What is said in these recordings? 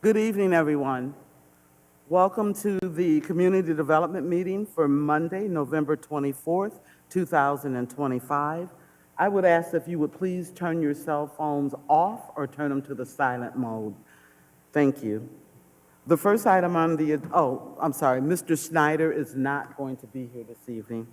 Good evening, everyone. Welcome to the Community Development Meeting for Monday, November 24th, 2025. I would ask if you would please turn your cell phones off or turn them to the silent mode. Thank you. The first item on the, I'm sorry, Mr. Schneider is not going to be here this evening.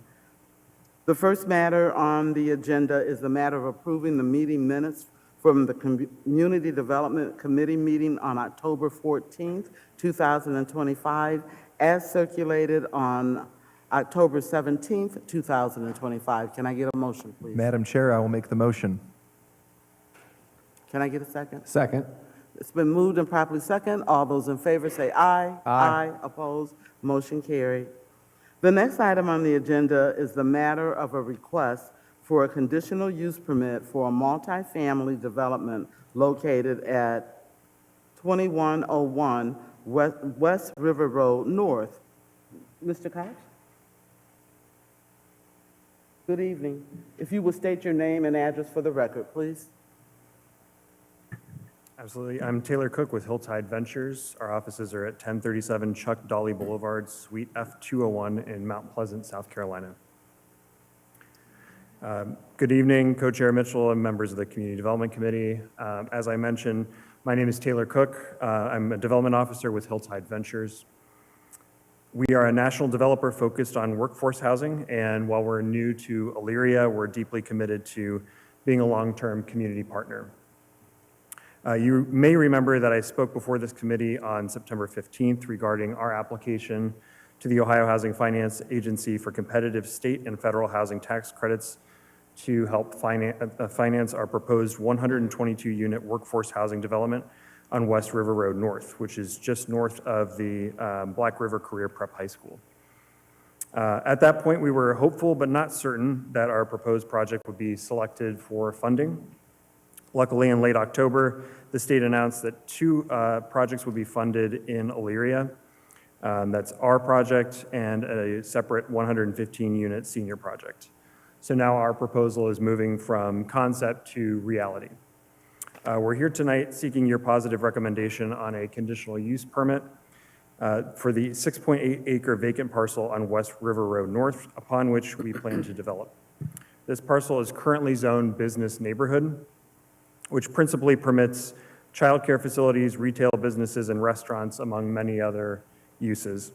The first matter on the agenda is the matter of approving the meeting minutes from the Community Development Committee meeting on October 14th, 2025, as circulated on October 17th, 2025. Can I get a motion, please? Madam Chair, I will make the motion. Can I get a second? Second. It's been moved and properly second. All those in favor say aye. Aye. Opposed? Motion carried. The next item on the agenda is the matter of a request for a conditional use permit for a multifamily development located at 2101 West River Road North. Mr. Cox? Good evening. If you would state your name and address for the record, please. Absolutely. I'm Taylor Cook with Hilltide Ventures. Our offices are at 1037 Chuck Dolly Boulevard, Suite F201 in Mount Pleasant, South Carolina. Good evening, Co-Chair Mitchell and members of the Community Development Committee. As I mentioned, my name is Taylor Cook. I'm a development officer with Hilltide Ventures. We are a national developer focused on workforce housing, and while we're new to Elyria, we're deeply committed to being a long-term community partner. You may remember that I spoke before this committee on September 15th regarding our application to the Ohio Housing Finance Agency for competitive state and federal housing tax credits to help finance our proposed 122-unit workforce housing development on West River Road North, which is just north of the Black River Career Prep High School. At that point, we were hopeful but not certain that our proposed project would be selected for funding. Luckily, in late October, the state announced that two projects would be funded in Elyria. That's our project and a separate 115-unit senior project. So now our proposal is moving from concept to reality. We're here tonight seeking your positive recommendation on a conditional use permit for the 6.8-acre vacant parcel on West River Road North, upon which we plan to develop. This parcel is currently zoned business neighborhood, which principally permits childcare facilities, retail businesses, and restaurants, among many other uses.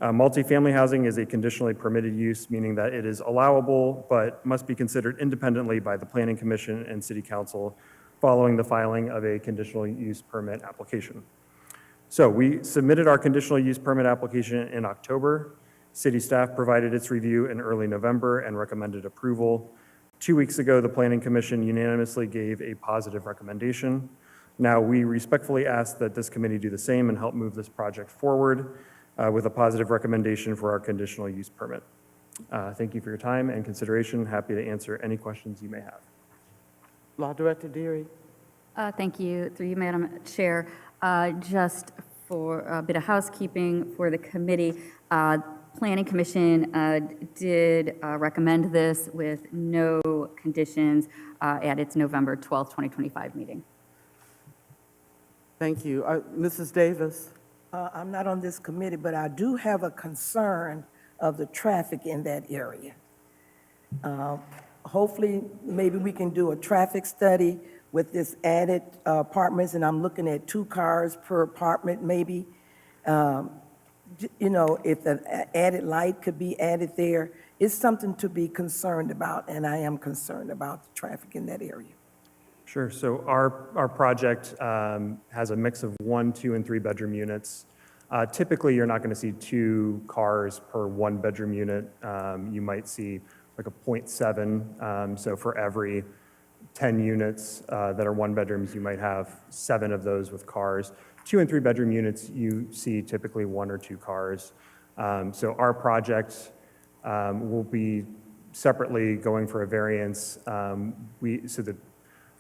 Multifamily housing is a conditionally permitted use, meaning that it is allowable but must be considered independently by the Planning Commission and City Council following the filing of a conditional use permit application. So we submitted our conditional use permit application in October. City staff provided its review in early November and recommended approval. 2 weeks ago, the Planning Commission unanimously gave a positive recommendation. Now, we respectfully ask that this committee do the same and help move this project forward with a positive recommendation for our conditional use permit. Thank you for your time and consideration. Happy to answer any questions you may have. Law Director Deary. Thank you, through you, Madam Chair. Just for a bit of housekeeping for the committee, Planning Commission did recommend this with no conditions at its November 12th, 2025 meeting. Thank you. Mrs. Davis. I'm not on this committee, but I do have a concern of the traffic in that area. Hopefully, maybe we can do a traffic study with this added apartments, and I'm looking at 2 cars per apartment, maybe. You know, if the added light could be added there, it's something to be concerned about, and I am concerned about the traffic in that area. Sure. So our project has a mix of 1, 2, and 3 bedroom units. Typically, you're not going to see 2 cars per 1 bedroom unit. You might see like a 0.7. So for every 10 units that are 1 bedrooms, you might have 7 of those with cars. 2 and 3 bedroom units, you see typically 1 or 2 cars. So our project will be separately going for a variance. So the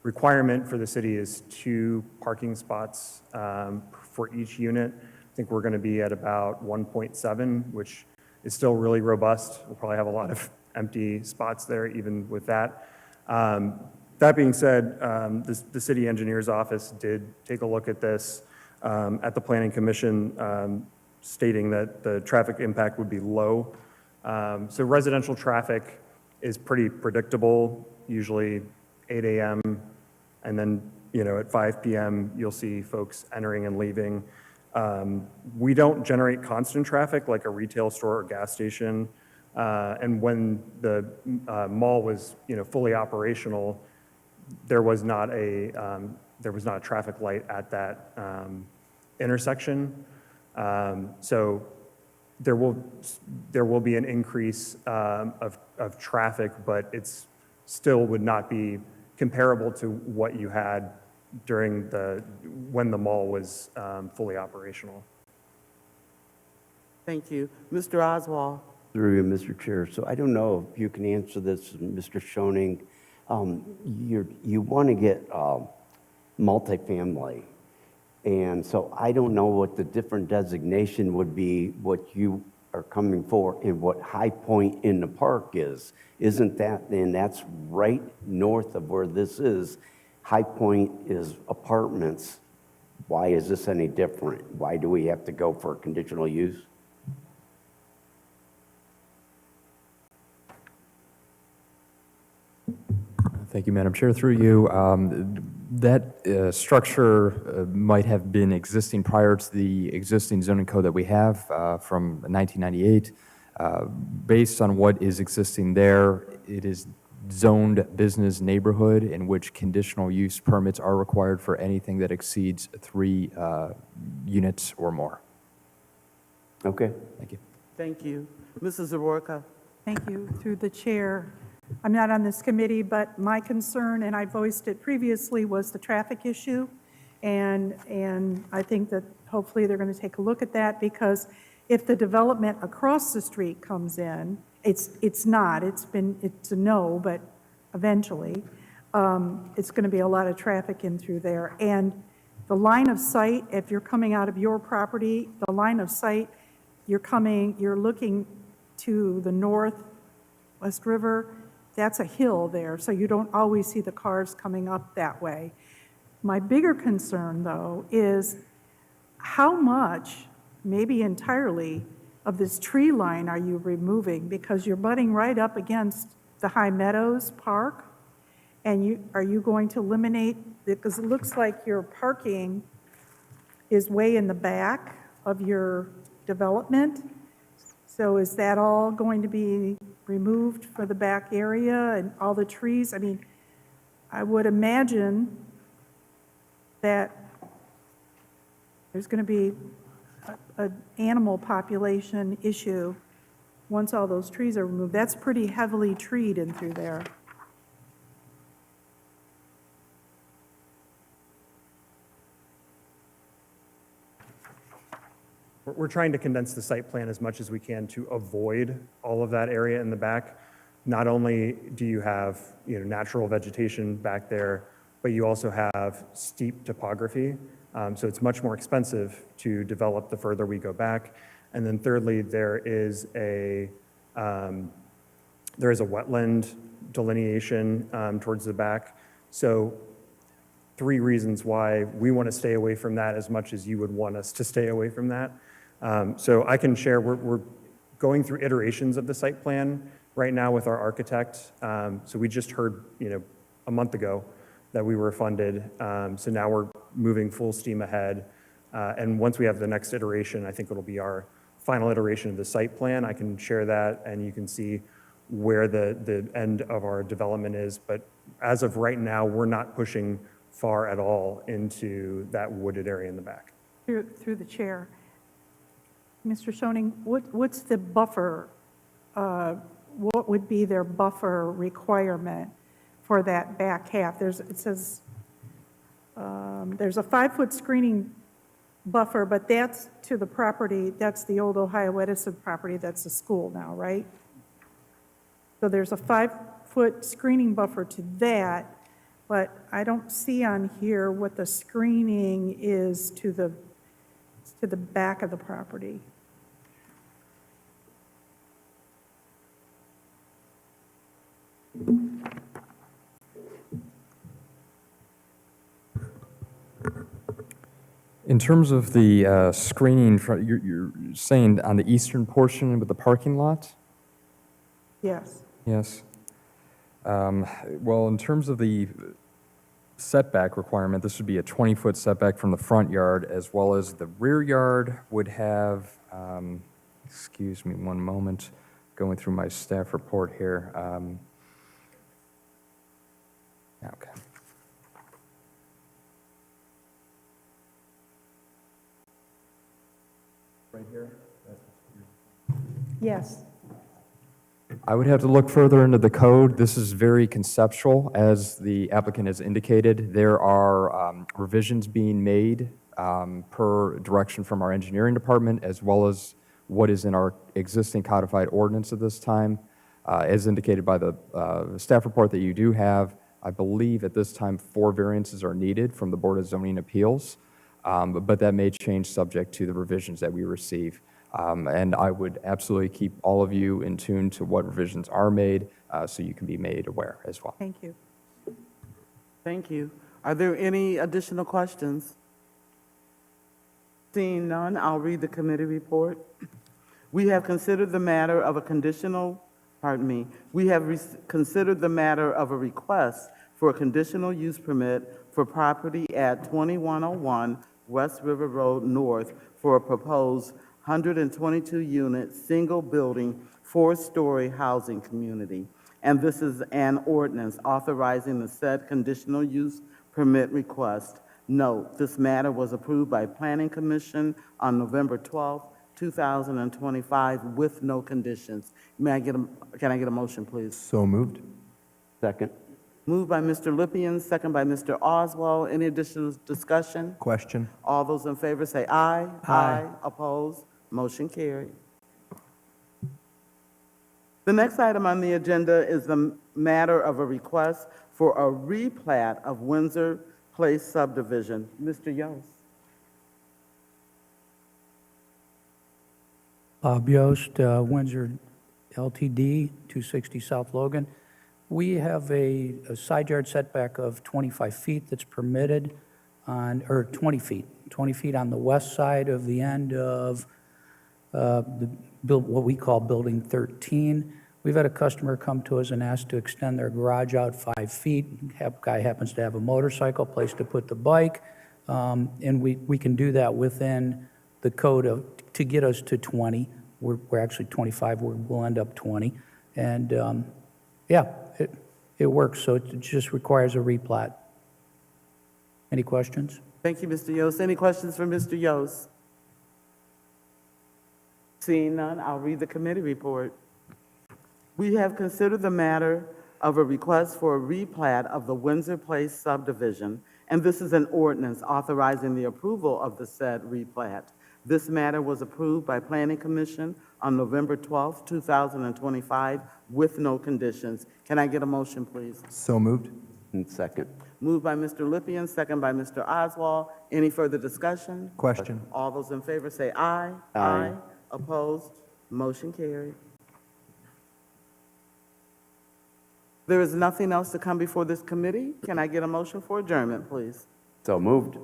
requirement for the city is 2 parking spots for each unit. I think we're going to be at about 1.7, which is still really robust. We'll probably have a lot of empty spots there even with that. That being said, the city engineer's office did take a look at this. at the Planning Commission, stating that the traffic impact would be low. So residential traffic is pretty predictable, usually 8 a.m. and then, at 5 p.m., you'll see folks entering and leaving. We don't generate constant traffic like a retail store or gas station. And when the mall was, fully operational, there was not a traffic light at that intersection. So there will be an increase of traffic, but it's still would not be comparable to what you had during when the mall was fully operational. Thank you. Mr. Oswald? Through you, Mr. Chair. So I don't know if you can answer this, Mr. Schoening. You want to get multifamily. And so I don't know what the different designation would be, what you are coming for, and what High Point in the park is. Isn't that, and that's right north of where this is. High Point is apartments. Why is this any different? Why do we have to go for conditional use? Thank you, Madam Chair. Through you, that structure might have been existing prior to the existing zoning code that we have from 1998. Based on what is existing there, it is zoned business neighborhood in which conditional use permits are required for anything that exceeds 3 units or more. Okay. Thank you. Thank you. Mrs. Zaborka? Thank you. Through the chair, I'm not on this committee, but my concern, and I voiced it previously, was the traffic issue. And I think that hopefully they're going to take a look at that, because if the development across the street comes in, it's not, it's a no, but eventually, it's going to be a lot of traffic in through there. And the line of sight, if you're coming out of your property, the line of sight, you're looking to the north, West River, that's a hill there, so you don't always see the cars coming up that way. My bigger concern, though, is how much, maybe entirely, of this tree line are you removing? Because you're butting right up against the High Meadows Park, and are you going to eliminate, because it looks like your parking is way in the back of your development. So is that all going to be removed for the back area and all the trees? I mean, I would imagine that there's going to be an animal population issue once all those trees are removed. That's pretty heavily treed in through there. We're trying to condense the site plan as much as we can to avoid all of that area in the back. Not only do you have, natural vegetation back there, but you also have steep topography. So it's much more expensive to develop the further we go back. And then thirdly, there is a wetland delineation towards the back. So 3 reasons why we want to stay away from that as much as you would want us to stay away from that. So I can share, we're going through iterations of the site plan right now with our architect. So we just heard, a month ago that we were funded. So now we're moving full steam ahead. And once we have the next iteration, I think it'll be our final iteration of the site plan. I can share that and you can see where the end of our development is. But as of right now, we're not pushing far at all into that wooded area in the back. Through the chair. Mr. Schoening, what's the buffer, what would be their buffer requirement for that back half? It says there's a 5-foot screening buffer, but that's to the property, that's the old Ohio Edison property, that's the school now, right? So there's a 5-foot screening buffer to that, but I don't see on here what the screening is to the back of the property. In terms of the screening, you're saying on the eastern portion with the parking lot? Yes. Yes. Well, in terms of the setback requirement, this would be a 20-foot setback from the front yard, as well as the rear yard would have, excuse me one moment, going through my staff report here. Okay. Right here? Yes. I would have to look further into the code. This is very conceptual, as the applicant has indicated. There are revisions being made per direction from our engineering department, as well as what is in our existing codified ordinance at this time. As indicated by the staff report that you do have, I believe at this time 4 variances are needed from the Board of Zoning Appeals, but that may change subject to the revisions that we receive. And I would absolutely keep all of you in tune to what revisions are made, so you can be made aware as well. Thank you. Thank you. Are there any additional questions? Seeing none, I'll read the committee report. We have considered the matter of a considered the matter of a request for a conditional use permit for property at 2101 West River Road North for a proposed 122-unit, single-building, 4-story housing community. And this is an ordinance authorizing the said conditional use permit request. Note, this matter was approved by Planning Commission on November 12, 2025, with no conditions. Can I get a motion, please? So moved. Second. Moved by Mr. Lippian, second by Mr. Oswald. Any additional discussion? Question. All those in favor say aye. Aye. Opposed? Motion carried. The next item on the agenda is the matter of a request for a replat of Windsor Place subdivision. Mr. Yost. Bob Yost, Windsor LTD, 260 South Logan. We have a side yard setback of 25 feet that's permitted on, or 20 feet on the west side of the end of what we call Building 13. We've had a customer come to us and ask to extend their garage out 5 feet. Guy happens to have a motorcycle, place to put the bike, and we can do that within the code to get us to 20. We're actually 25, we'll end up 20. And yeah, it works, so it just requires a replat. Any questions? Thank you, Mr. Yost. Any questions for Mr. Yost? Seeing none, I'll read the committee report. We have considered the matter of a request for a replat of the Windsor Place subdivision, and this is an ordinance authorizing the approval of the said replat. This matter was approved by Planning Commission on November 12, 2025, with no conditions. Can I get a motion, please? So moved. And second. Moved by Mr. Lippian, second by Mr. Oswald. Any further discussion? Question. All those in favor say aye. Aye. Opposed? Motion carried. There is nothing else to come before this committee. Can I get a motion for adjournment, please? So moved.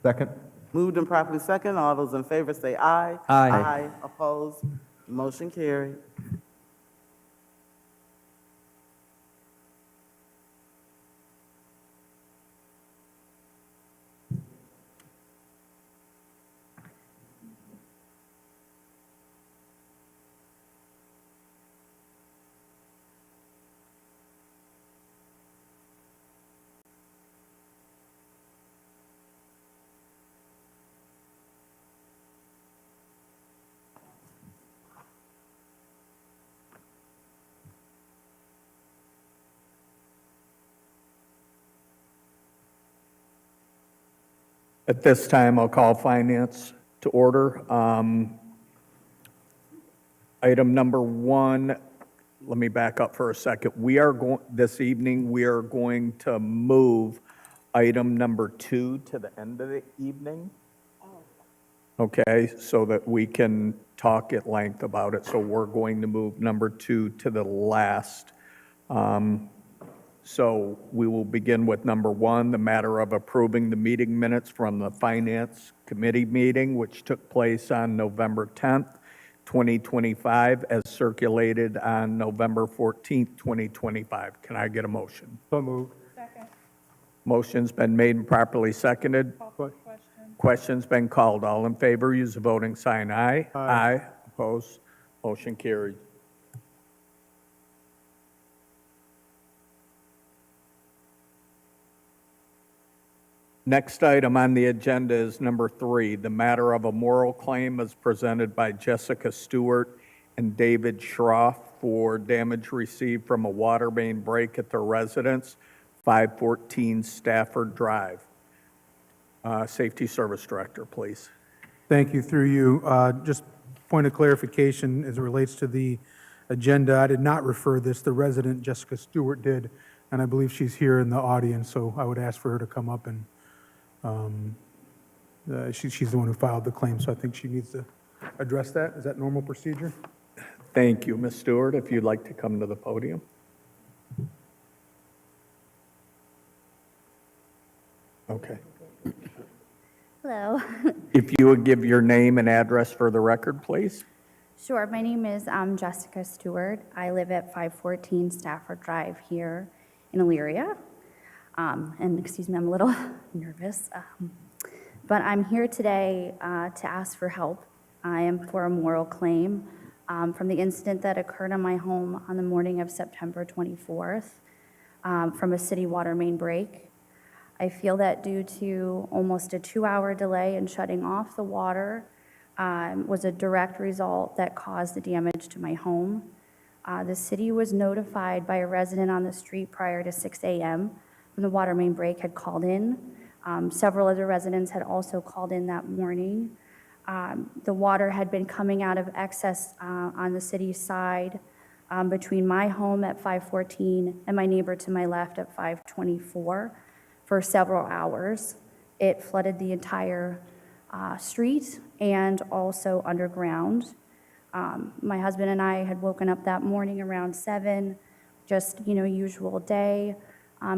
Second. Moved and properly second. All those in favor say aye. Aye. Aye. Opposed? Motion carried. At this time, I'll call finance to order. Item number 1, let me back up for a second. This evening, we are going to move item number 2 to the end of the evening. Okay, so that we can talk at length about it. So we're going to move number 2 to the last. So we will begin with number 1, the matter of approving the meeting minutes from the Finance Committee meeting, which took place on November 10th, 2025, as circulated on November 14th, 2025. Can I get a motion? So moved. Motion's been made and properly seconded. Question's been called. All in favor, use the voting sign aye. Aye. Opposed? Motion carried. Next item on the agenda is number 3, the matter of a moral claim is presented by Jessica Stewart and David Schroff for damage received from a water main break at their residence, 514 Stafford Drive. Safety Service Director, please. Thank you, through you. Just point of clarification as it relates to the agenda. I did not refer this, the resident Jessica Stewart did, and I believe she's here in the audience, so I would ask for her to come up and she's the one who filed the claim, so I think she needs to address that. Is that normal procedure? Thank you, Ms. Stewart. If you'd like to come to the podium. Okay. Hello. If you would give your name and address for the record, please. Sure, my name is Jessica Stewart. I live at 514 Stafford Drive here in Elyria. And excuse me, I'm a little nervous. But I'm here today to ask for help. I am for a moral claim from the incident that occurred in my home on the morning of September 24th from a city water main break. I feel that due to almost a 2-hour delay in shutting off the water was a direct result that caused the damage to my home. The city was notified by a resident on the street prior to 6 a.m. when the water main break had called in. Several other residents had also called in that morning. The water had been coming out of excess on the city side between my home at 514 and my neighbor to my left at 524 for several hours. It flooded the entire street and also underground. My husband and I had woken up that morning around 7, just, usual day,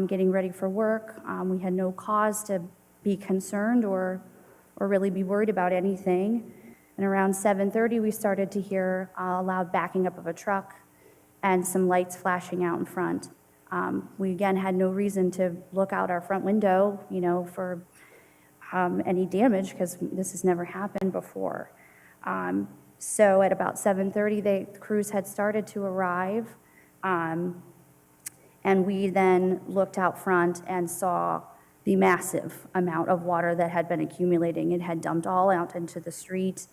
getting ready for work. We had no cause to be concerned or really be worried about anything. And around 7:30, we started to hear a loud backing up of a truck and some lights flashing out in front. We again had no reason to look out our front window, for any damage because this has never happened before. So at about 7:30, the crews had started to arrive. And we then looked out front and saw the massive amount of water that had been accumulating. It had dumped all out into the street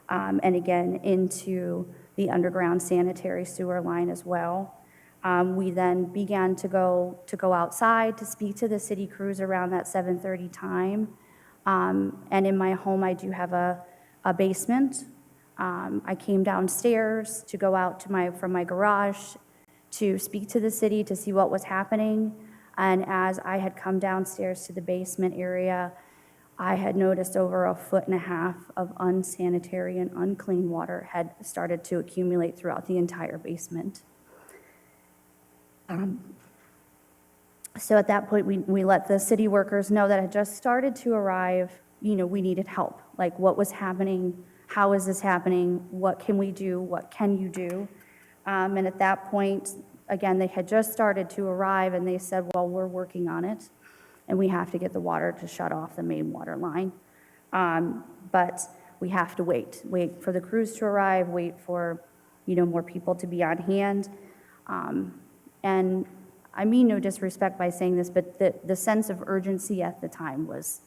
and again into the underground sanitary sewer line as well. We then began to go outside to speak to the city crews around that 7:30 time. And in my home, I do have a basement. I came downstairs to go out to from my garage to speak to the city to see what was happening. And as I had come downstairs to the basement area, I had noticed over 1.5 feet of unsanitary and unclean water had started to accumulate throughout the entire basement. So at that point, we let the city workers know that had just started to arrive, we needed help. Like, what was happening? How is this happening? What can we do? What can you do? And at that point, again, they had just started to arrive, and they said, well, we're working on it, and we have to get the water to shut off the main water line. But we have to wait for the crews to arrive, wait for, more people to be on hand. And I mean no disrespect by saying this, but the sense of urgency at the time was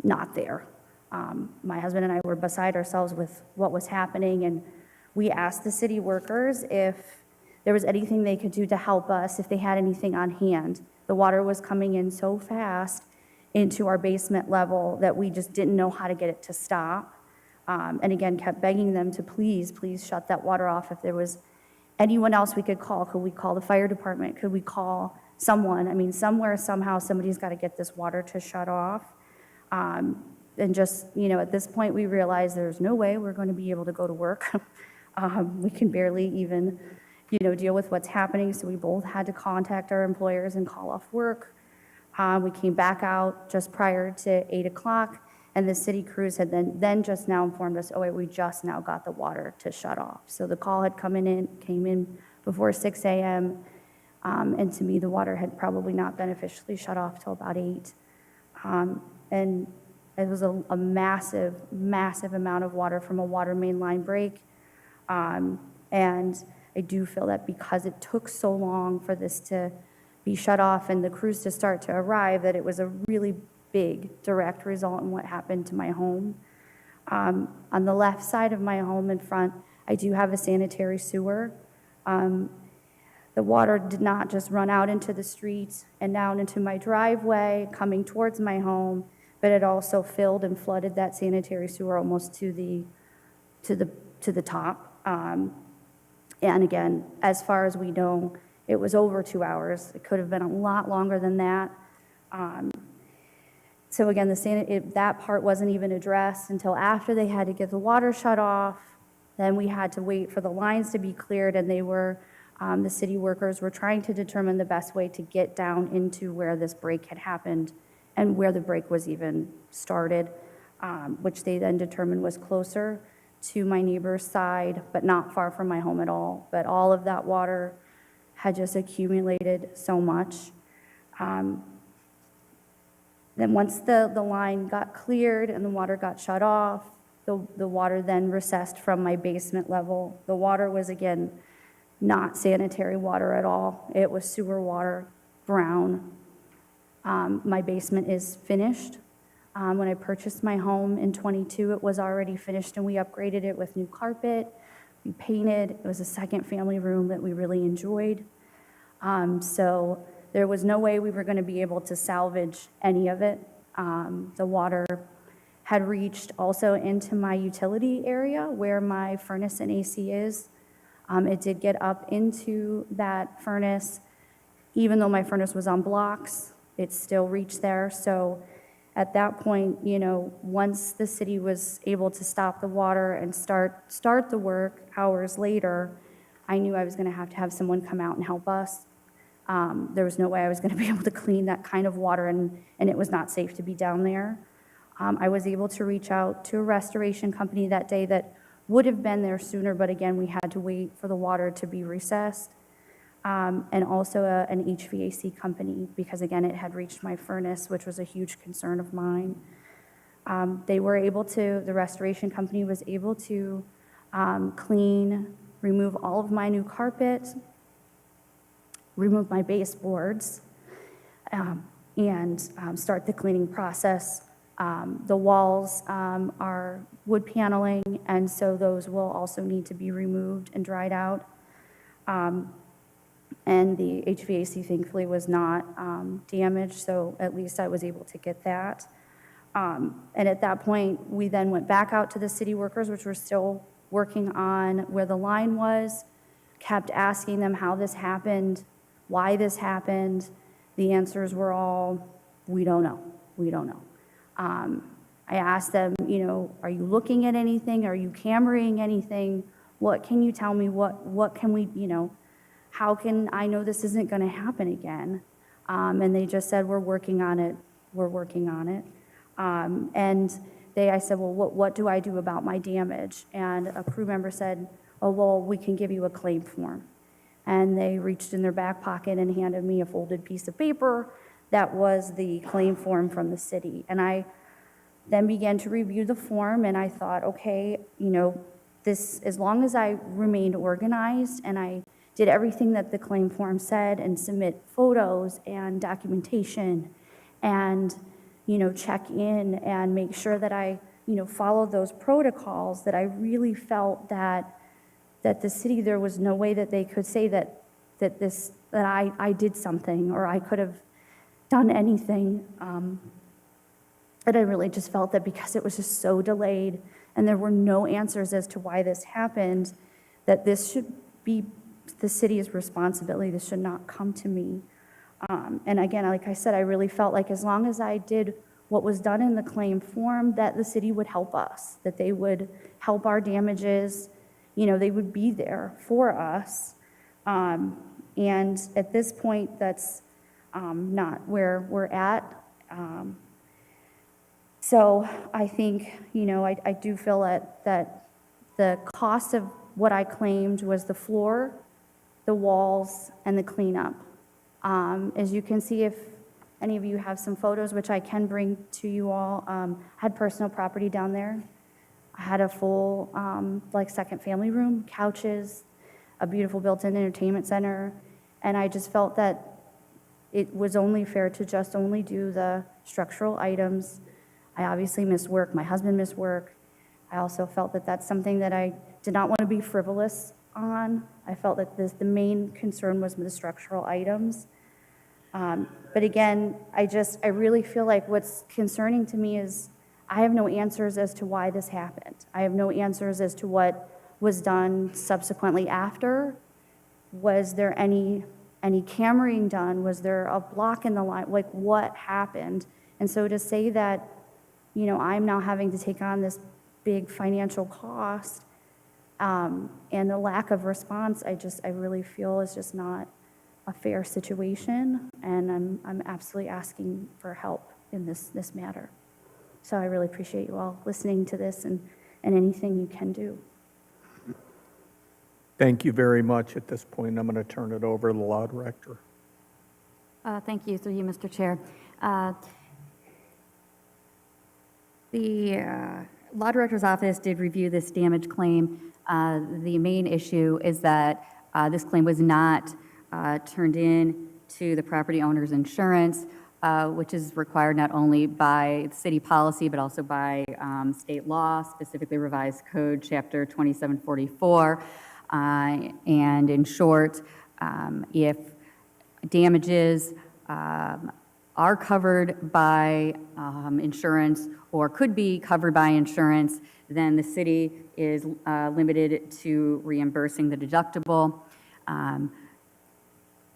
not there. My husband and I were beside ourselves with what was happening, and we asked the city workers if there was anything they could do to help us, if they had anything on hand. The water was coming in so fast into our basement level that we just didn't know how to get it to stop. And again, kept begging them to please shut that water off. If there was anyone else we could call, could we call the fire department? Could we call someone? I mean, somewhere, somehow, somebody's got to get this water to shut off. And just, at this point, we realized there's no way we're going to be able to go to work. We can barely even, deal with what's happening. So we both had to contact our employers and call off work. We came back out just prior to 8 o'clock, and the city crews had then just now informed us, oh wait, we just now got the water to shut off. So the call had came in before 6 a.m., and to me, the water had probably not been officially shut off till about 8. And it was a massive, massive amount of water from a water main line break. And I do feel that because it took so long for this to be shut off and the crews to start to arrive, that it was a really big direct result in what happened to my home. On the left side of my home in front, I do have a sanitary sewer. The water did not just run out into the street and down into my driveway coming towards my home, but it also filled and flooded that sanitary sewer almost to the top. And again, as far as we know, it was over 2 hours. It could have been a lot longer than that. So again, that part wasn't even addressed until after they had to get the water shut off. Then we had to wait for the lines to be cleared, and the city workers were trying to determine the best way to get down into where this break had happened and where the break was even started, which they then determined was closer to my neighbor's side, but not far from my home at all. But all of that water had just accumulated so much. Then once the line got cleared and the water got shut off, the water then recessed from my basement level. The water was, again, not sanitary water at all. It was sewer water, brown. My basement is finished. When I purchased my home in '22, it was already finished, and we upgraded it with new carpet. We painted. It was a second family room that we really enjoyed. So there was no way we were going to be able to salvage any of it. The water had reached also into my utility area where my furnace and AC is. It did get up into that furnace. Even though my furnace was on blocks, it still reached there. So at that point, once the city was able to stop the water and start the work hours later, I knew I was going to have someone come out and help us. There was no way I was going to be able to clean that kind of water, and it was not safe to be down there. I was able to reach out to a restoration company that day that would have been there sooner, but again, we had to wait for the water to be recessed. And also an HVAC company, because again, it had reached my furnace, which was a huge concern of mine. The restoration company was able to clean, remove all of my new carpet, remove my baseboards, and start the cleaning process. The walls are wood paneling, and so those will also need to be removed and dried out. And the HVAC thankfully was not damaged, so at least I was able to get that. And at that point, we then went back out to the city workers, which were still working on where the line was, kept asking them how this happened, why this happened. The answers were all, we don't know, we don't know. I asked them, are you looking at anything? Are you cameraing anything? What can you tell me? What can we, how can I know this isn't going to happen again? And they just said, we're working on it. We're working on it. I said, well, what do I do about my damage? And a crew member said, oh, well, we can give you a claim form. And they reached in their back pocket and handed me a folded piece of paper that was the claim form from the city. And I then began to review the form, and I thought, okay, this, as long as I remained organized and I did everything that the claim form said and submit photos and documentation and, check in and make sure that I, followed those protocols, that I really felt that the city, there was no way that they could say that I did something or I could have done anything. But I really just felt that because it was just so delayed and there were no answers as to why this happened, that this should be the city's responsibility. This should not come to me. And again, like I said, I really felt like as long as I did what was done in the claim form, that the city would help us, that they would help our damages, they would be there for us. And at this point, that's not where we're at. So I think, I do feel that the cost of what I claimed was the floor, the walls, and the cleanup. As you can see, if any of you have some photos, which I can bring to you all, had personal property down there. I had a full, second family room, couches, a beautiful built-in entertainment center, and I just felt that it was only fair to just only do the structural items. I obviously missed work. My husband missed work. I also felt that that's something that I did not want to be frivolous on. I felt that the main concern was the structural items. But again, I really feel like what's concerning to me is I have no answers as to why this happened. I have no answers as to what was done subsequently after. Was there any cameraing done? Was there a block in the line? Like, what happened? And so to say that, I'm now having to take on this big financial cost, and the lack of response, I really feel is just not a fair situation, and I'm absolutely asking for help in this matter. So I really appreciate you all listening to this and anything you can do. Thank you very much. At this point, I'm going to turn it over to the law director. Thank you, through you, Mr. Chair. The Law Director's Office did review this damage claim. The main issue is that this claim was not turned in to the property owner's insurance, which is required not only by city policy, but also by state law, specifically Revised Code, Chapter 2744. And in short, if damages are covered by insurance or could be covered by insurance, then the city is limited to reimbursing the deductible.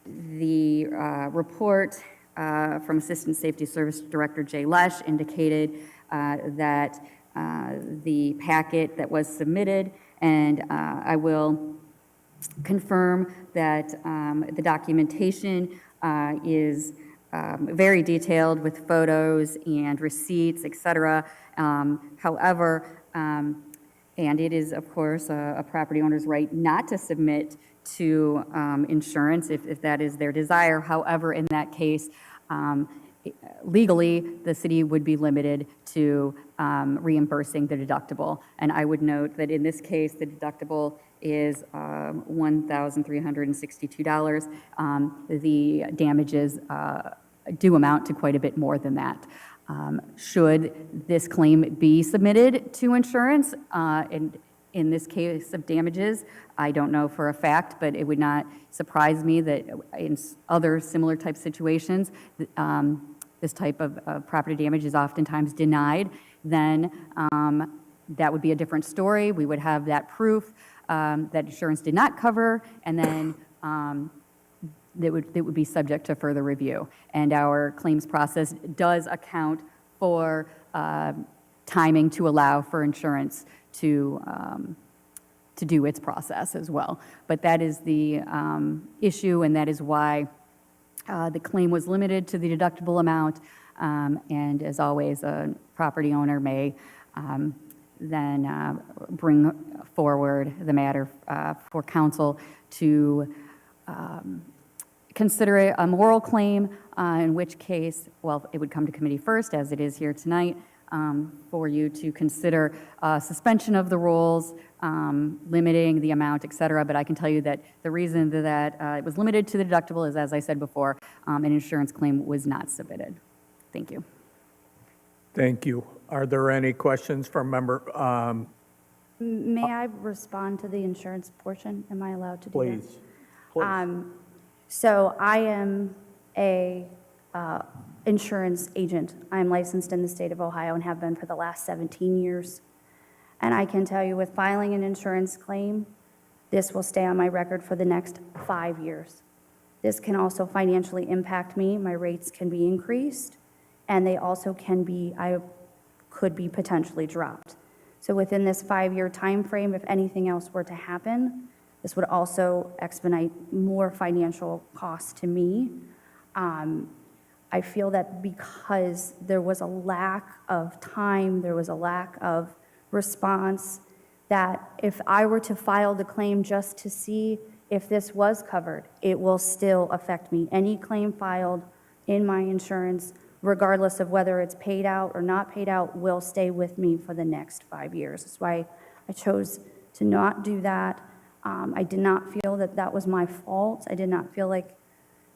The report from Assistant Safety Service Director Jay Lesh indicated that the packet that was submitted, and I will confirm that the documentation is very detailed with photos and receipts, et cetera. However, and it is, of course, a property owner's right not to submit to insurance if that is their desire. However, in that case, legally, the city would be limited to reimbursing the deductible. And I would note that in this case, the deductible is $1,362. The damages do amount to quite a bit more than that. Should this claim be submitted to insurance, and in this case of damages, I don't know for a fact, but it would not surprise me that in other similar type situations, this type of property damage is oftentimes denied, then that would be a different story. We would have that proof that insurance did not cover, and then that would be subject to further review. And our claims process does account for timing to allow for insurance to do its process as well. But that is the issue, and that is why the claim was limited to the deductible amount. And as always, a property owner may then bring forward the matter for counsel to consider it a moral claim, in which case, well, it would come to committee first, as it is here tonight, for you to consider suspension of the rules, limiting the amount, et cetera. But I can tell you that the reason that it was limited to the deductible is, as I said before, an insurance claim was not submitted. Thank you. Thank you. Are there any questions from member? May I respond to the insurance portion? Am I allowed to do that? Please. So I am a insurance agent. I'm licensed in the state of Ohio and have been for the last 17 years. And I can tell you, with filing an insurance claim, this will stay on my record for the next 5 years. This can also financially impact me. My rates can be increased, and they also could be potentially dropped. So within this 5-year time frame, if anything else were to happen, This would also expedite more financial costs to me. I feel that because there was a lack of time, there was a lack of response, that if I were to file the claim just to see if this was covered, it will still affect me. Any claim filed in my insurance, regardless of whether it's paid out or not paid out, will stay with me for the next 5 years. That's why I chose to not do that. I did not feel that that was my fault. I did not feel like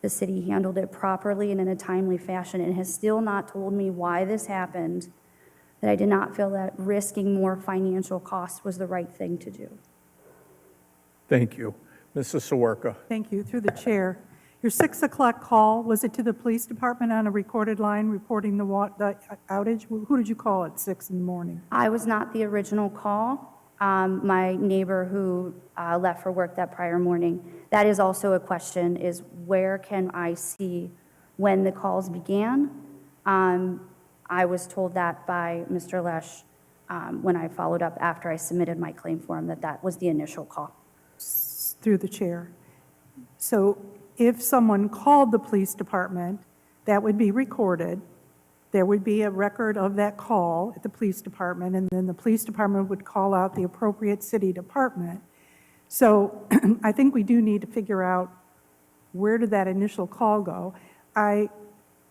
the city handled it properly and in a timely fashion, and has still not told me why this happened, that I did not feel that risking more financial costs was the right thing to do. Thank you. Mrs. Sawerka. Thank you. Through the chair. Your 6 o'clock call, was it to the police department on a recorded line reporting the outage? Who did you call at 6 in the morning? I was not the original call. My neighbor who left for work that prior morning. That is also a question, is where can I see when the calls began? I was told that by Mr. Lesh when I followed up after I submitted my claim form, that that was the initial call. Through the chair. So if someone called the police department, that would be recorded. There would be a record of that call at the police department, and then the police department would call out the appropriate city department. So I think we do need to figure out, where did that initial call go? I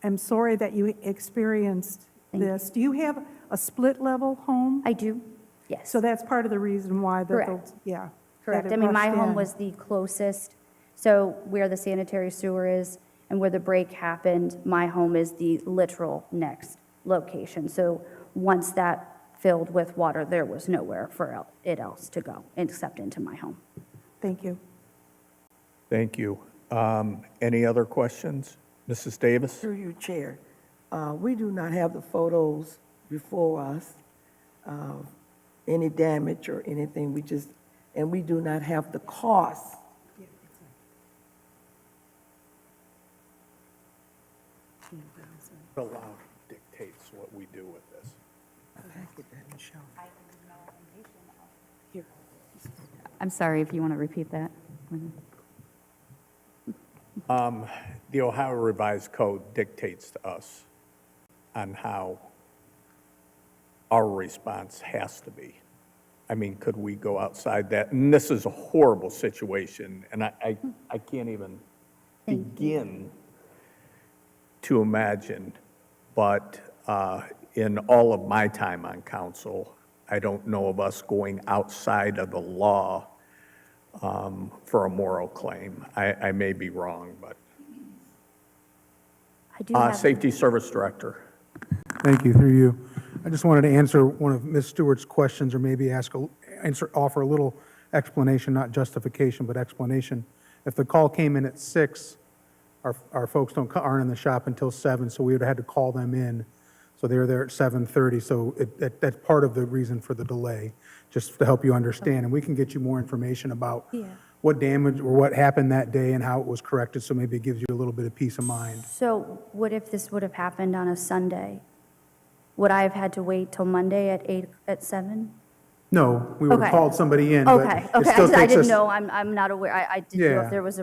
am sorry that you experienced this. Do you have a split-level home? I do, yes. So that's part of the reason why the, Correct. yeah. Correct. that I it mean, my rushed home in. was the closest, so where the sanitary sewer is and where the break happened, my home is the literal next location. So once that filled with water, there was nowhere for it else to go except into my home. Thank you. Thank you. Any other questions? Mrs. Davis? Through you, Chair, we do not have the photos before us of any damage or anything. And we do not have the cost. The law dictates what we do with this. I'm sorry, if you want to repeat that. The Ohio Revised Code dictates to us on how our response has to be. I mean, could we go outside that? And this is a horrible situation, and I can't even begin to imagine. But in all of my time on council, I don't know of us going outside of the law for a moral claim. I may be wrong, but. I do have. Safety Service Director. Thank you, through you. I just wanted to answer one of Ms. Stewart's questions, or maybe offer a little explanation, not justification, but explanation. If the call came in at 6, our folks aren't in the shop until 7, so we would have had to call them in. So they were there at 7:30, so that's part of the reason for the delay, just to help you understand. And we can get you more information about what damage or what happened that day and how it was corrected, so maybe it gives you a little bit of peace of mind. So what if this would have happened on a Sunday? Would I have had to wait till Monday at 7? No, we would have Okay. called somebody in, but Okay, it okay, still I takes didn't us. know, I'm not aware, I didn't know Yeah. if there was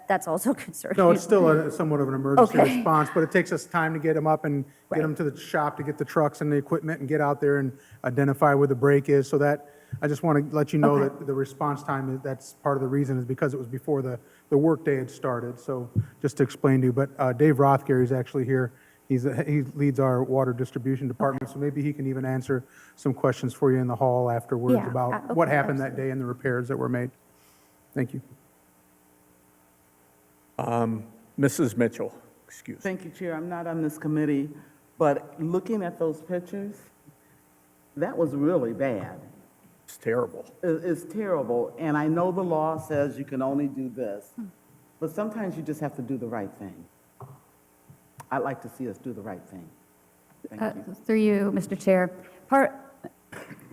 that's also concerning. No, it's still somewhat of an emergency Okay. response, but it takes us time to get them up and get Right. them to the shop to get the trucks and the equipment and get out there and identify where the break is. So that, I just want to let you know Okay. that the response time, that's part of the reason, is because it was before the workday had started. So just to explain to you, but Dave Rothgary is actually here. He leads our water distribution department, so maybe he can even answer some questions for you in the hall afterwards Yeah, about what okay, happened that day and the repairs that were made. Thank you. Mrs. Mitchell, excuse me. Thank you, Chair. I'm not on this committee, but looking at those pictures, that was really bad. It's terrible. It's terrible, and I know the law says you can only do this, but sometimes you just have to do the right thing. I'd like to see us do the right thing. Thank you. Through you, Mr. Chair, part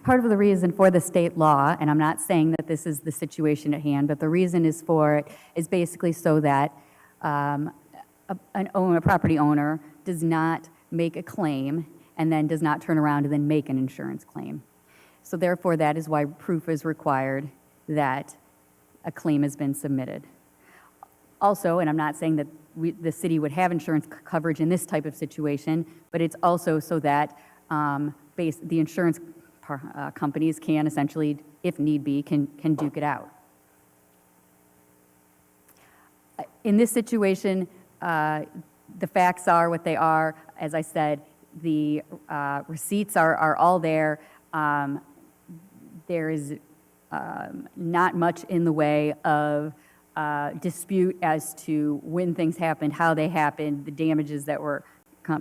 of the reason for the state law, and I'm not saying that this is the situation at hand, but the reason is for it is basically so that a property owner does not make a claim and then does not turn around and then make an insurance claim. So therefore, that is why proof is required that a claim has been submitted. Also, and I'm not saying that the city would have insurance coverage in this type of situation, but it's also so that the insurance companies can essentially, if need be, can duke it out. In this situation, the facts are what they are. As I said, the receipts are all there. There is not much in the way of dispute as to when things happened, how they happened, the damages that were.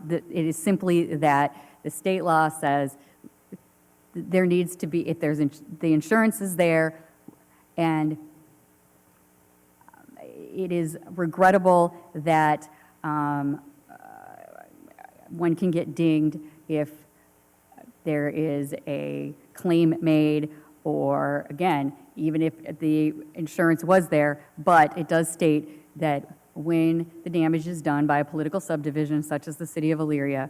It is simply that the state law says there needs to be, if there's the insurance is there, and it is regrettable that one can get dinged if there is a claim made, or again, even if the insurance was there, but it does state that when the damage is done by a political subdivision such as the city of Elyria,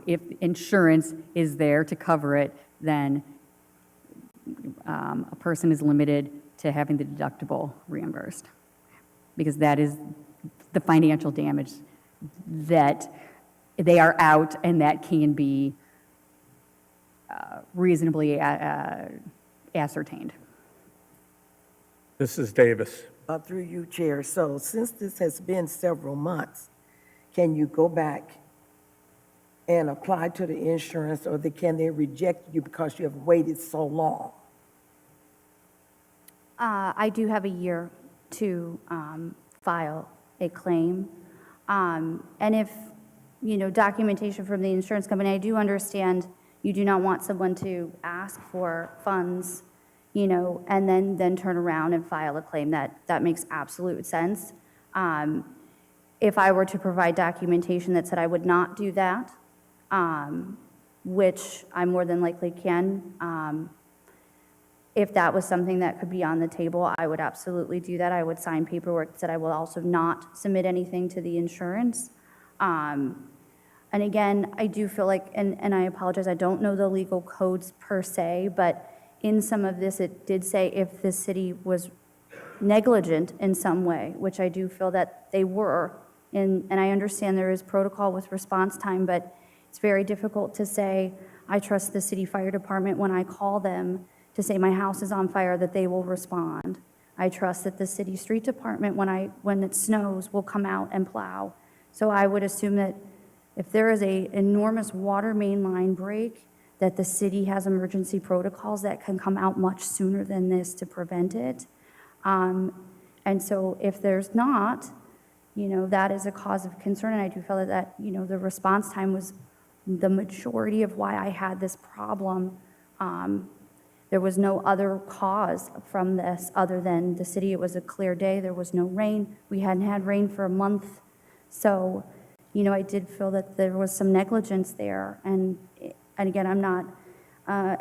if insurance is there to cover it, then a person is limited to having the deductible reimbursed, because that is the financial damage that they are out, and that can be reasonably ascertained. Mrs. Davis. Through you, Chair. So since this has been several months, can you go back and apply to the insurance, or can they reject you because you have waited so long? I do have a year to file a claim. And if, documentation from the insurance company, I do understand you do not want someone to ask for funds, and then turn around and file a claim. That makes absolute sense. If I were to provide documentation that said I would not do that, which I more than likely can, if that was something that could be on the table, I would absolutely do that. I would sign paperwork that said I will also not submit anything to the insurance. And again, I do feel like, and I apologize, I don't know the legal codes per se, but in some of this, it did say if the city was negligent in some way, which I do feel that they were. And I understand there is protocol with response time, but it's very difficult to say, I trust the city fire department when I call them to say my house is on fire, that they will respond. I trust that the city street department, when it snows, will come out and plow. So I would assume that if there is an enormous water main line break, that the city has emergency protocols that can come out much sooner than this to prevent it. And so if there's not, that is a cause of concern. And I do feel that, the response time was the majority of why I had this problem. There was no other cause from this other than the city. It was a clear day. There was no rain. We hadn't had rain for a month. So, I did feel that there was some negligence there. And again, I'm not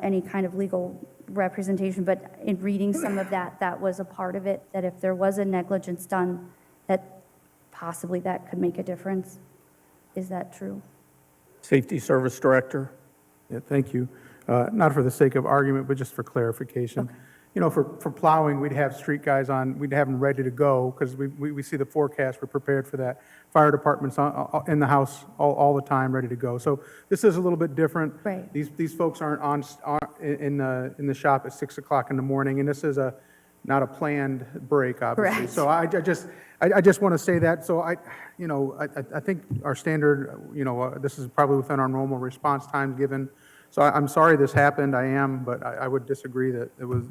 any kind of legal representation, but in reading some of that was a part of it, that if there was a negligence done, that possibly that could make a difference. Is that true? Safety Service Director. Yeah, thank you. Not for the sake of argument, but just for clarification. Okay. For plowing, we'd have street guys on, we'd have them ready to go, because we see the forecast, we're prepared for that. Fire department's in the house all the time, ready to go. So this is a little bit different. Right. These folks aren't in the shop at 6 o'clock in the morning, and this is not a planned break, obviously. Correct. So I just want to say that. So I think our standard, this is probably within our normal response time given. So I'm sorry this happened, I am, but I would disagree that it was,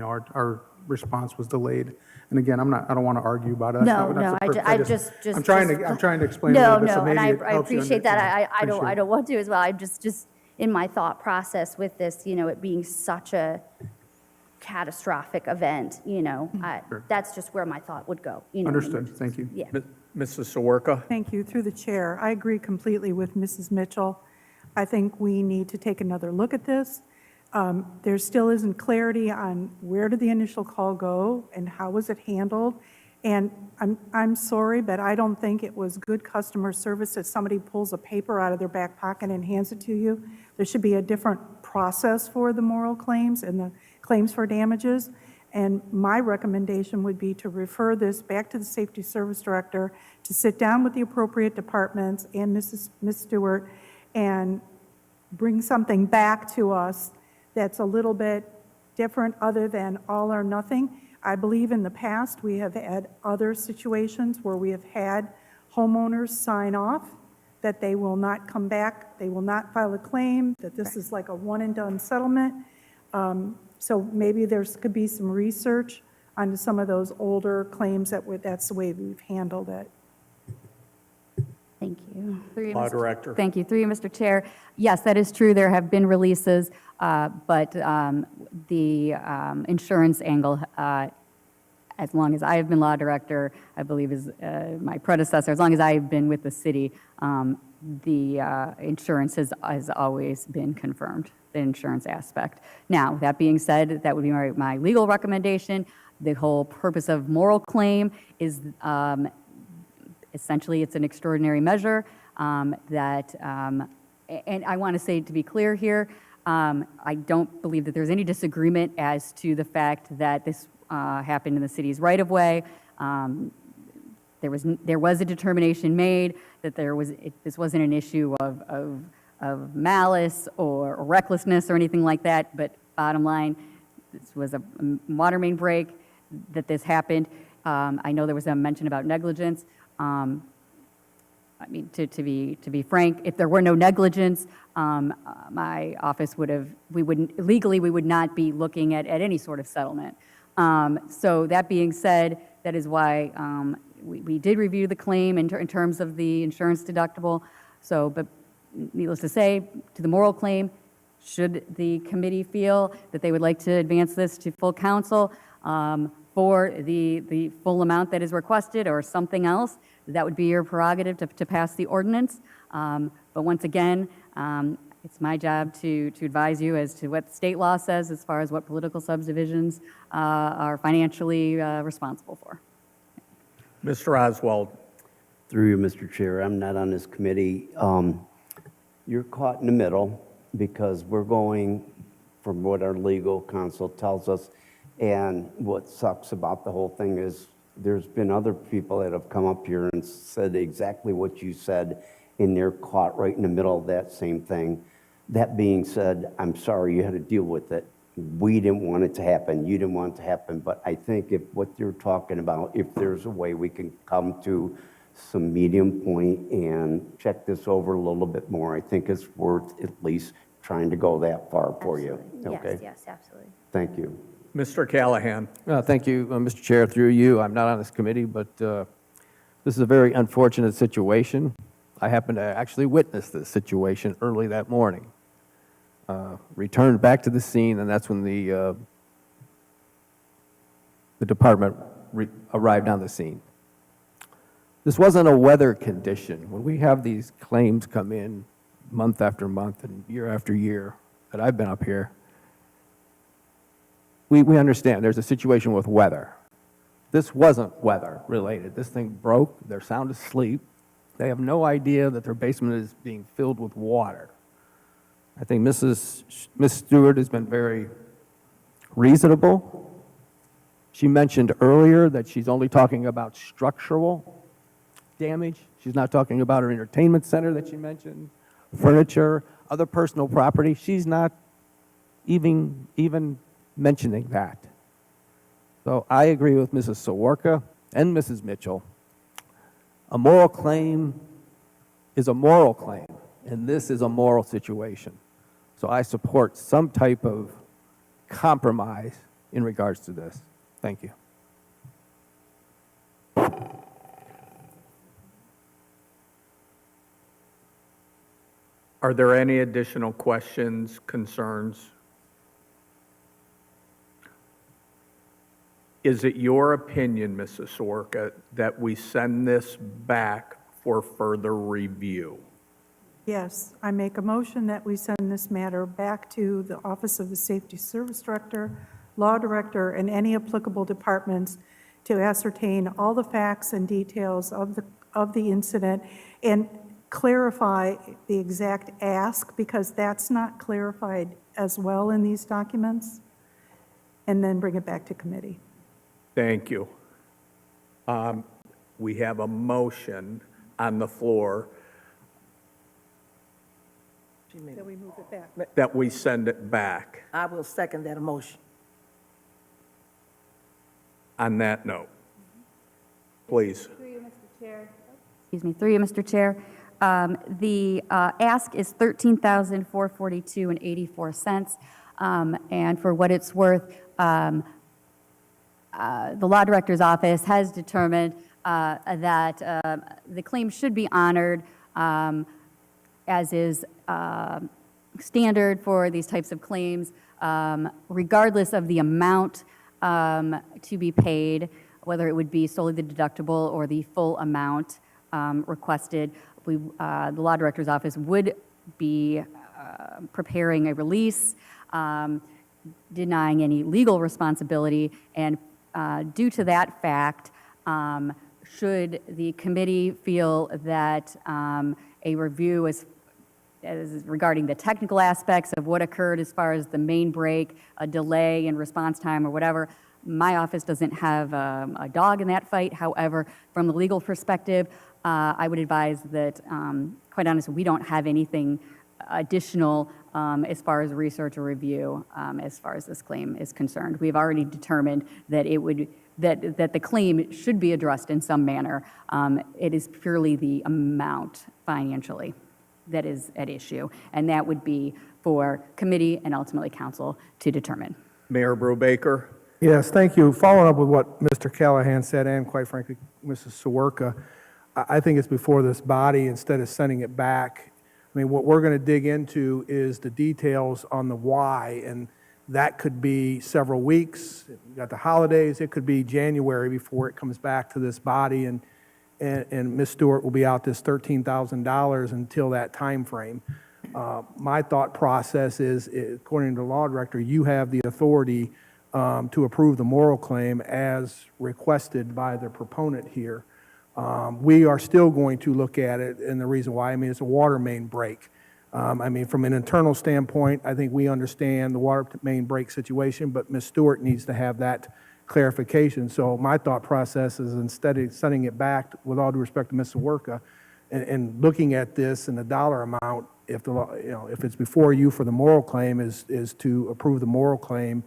our response was delayed. And again, I don't want to argue about it. No, I just. I'm trying to explain a little bit, so No, and maybe it I helps you appreciate that. I appreciate it. don't want to as well. I'm just in my thought process with this, it being such a catastrophic event, Sure. that's just where my thought would go. Understood, thank you. Yeah. Mrs. Sawerka. Thank you. Through the chair, I agree completely with Mrs. Mitchell. I think we need to take another look at this. There still isn't clarity on where did the initial call go and how was it handled. And I'm sorry, but I don't think it was good customer service that somebody pulls a paper out of their back pocket and hands it to you. There should be a different process for the moral claims and the claims for damages. And my recommendation would be to refer this back to the Safety Service Director to sit down with the appropriate departments and Ms. Stewart and bring something back to us that's a little bit different other than all or nothing. I believe in the past, we have had other situations where we have had homeowners sign off that they will not come back, they will not file a claim, that this is like a one-and-done settlement. So maybe could be some research on some of those older claims that's the way we've handled it. Thank you. Law Director. Thank you. Through you, Mr. Chair. Yes, that is true. There have been releases, but the insurance angle, as long as I have been law director, I believe is my predecessor, as long as I have been with the city, the insurance has always been confirmed, the insurance aspect. Now, that being said, that would be my legal recommendation. The whole purpose of moral claim is essentially it's an extraordinary measure that, and I want to say, to be clear here, I don't believe that there's any disagreement as to the fact that this happened in the city's right-of-way. There was a determination made that this wasn't an issue of malice or recklessness or anything like that, but bottom line, this was a water main break that this happened. I know there was a mention about negligence. I mean, to be frank, if there were no negligence, my office we would not be looking at any sort of settlement. So that being said, that is why we did review the claim in terms of the insurance deductible. So, but needless to say, to the moral claim, should the committee feel that they would like to advance this to full council for the full amount that is requested or something else, that would be your prerogative to pass the ordinance. But once again, it's my job to advise you as to what state law says as far as what political subdivisions are financially responsible for. Mr. Oswald. Through you, Mr. Chair, I'm not on this committee. You're caught in the middle because we're going from what our legal counsel tells us. And what sucks about the whole thing is there's been other people that have come up here and said exactly what you said, and they're caught right in the middle of that same thing. That being said, I'm sorry you had to deal with it. We didn't want it to happen. You didn't want it to happen. But I think if what you're talking about, if there's a way we can come to some medium point and check this over a little bit more, I think it's worth at least trying to go that far for you. Absolutely. Okay? Yes, absolutely. Thank you. Mr. Callahan. Thank you, Mr. Chair. Through you, I'm not on this committee, but this is a very unfortunate situation. I happened to actually witness this situation early that morning. Returned back to the scene, and that's when the department arrived on the scene. This wasn't a weather condition. When we have these claims come in month after month and year after year that I've been up here, we understand there's a situation with weather. This wasn't weather related. This thing broke, they're sound asleep. They have no idea that their basement is being filled with water. I think Miss Stewart has been very reasonable. She mentioned earlier that she's only talking about structural damage. She's not talking about her entertainment center that she mentioned, furniture, other personal property. She's not even mentioning that. So I agree with Mrs. Sawarka and Mrs. Mitchell. A moral claim is a moral claim, and this is a moral situation. So I support some type of compromise in regards to this. Thank you. Are there any additional questions, concerns? Is it your opinion, Mrs. Sawarka, that we send this back for further review? Yes, I make a motion that we send this matter back to the Office of the Safety Service Director, Law Director, and any applicable departments to ascertain all the facts and details of the incident and clarify the exact ask, because that's not clarified as well in these documents. and then bring it back to committee. Thank you. We have a motion on the floor That we move it back. that we send it back. I will second that motion. On that note, please. Excuse me, through you, Mr. Chair. The ask is $13,442.84. And for what it's worth, the Law Director's Office has determined that the claim should be honored, as is standard for these types of claims, regardless of the amount to be paid, whether it would be solely the deductible or the full amount requested. The Law Director's Office would be preparing a release, denying any legal responsibility, and due to that fact, should the committee feel that a review as regarding the technical aspects of what occurred as far as the main break, a delay in response time or whatever, my office doesn't have a dog in that fight. However, from the legal perspective, I would advise that, quite honestly, we don't have anything additional as far as research or review as far as this claim is concerned. We've already determined that it would that the claim should be addressed in some manner. It is purely the amount financially that is at issue, and that would be for committee and ultimately council to determine. Mayor Brubaker? Yes, thank you. Following up with what Mr. Callahan said, and quite frankly, Mrs. Sawerka, I think it's before this body, instead of sending it back. I mean, what we're going to dig into is the details on the why, and that could be several weeks. You got the holidays. It could be January before it comes back to this body, and Ms. Stewart will be out this $13,000 until that time frame. My thought process is, according to the law director, you have the authority to approve the moral claim as requested by the proponent here. We are still going to look at it, and the reason why, I mean, it's a water main break. I mean, from an internal standpoint, I think we understand the water main break situation, but Ms. Stewart needs to have that clarification. So my thought process is, instead of sending it back, with all due respect to Ms. Sawerka, and looking at this and the dollar amount, if the law, you know, if it's before you for the moral claim, is to approve the moral claim,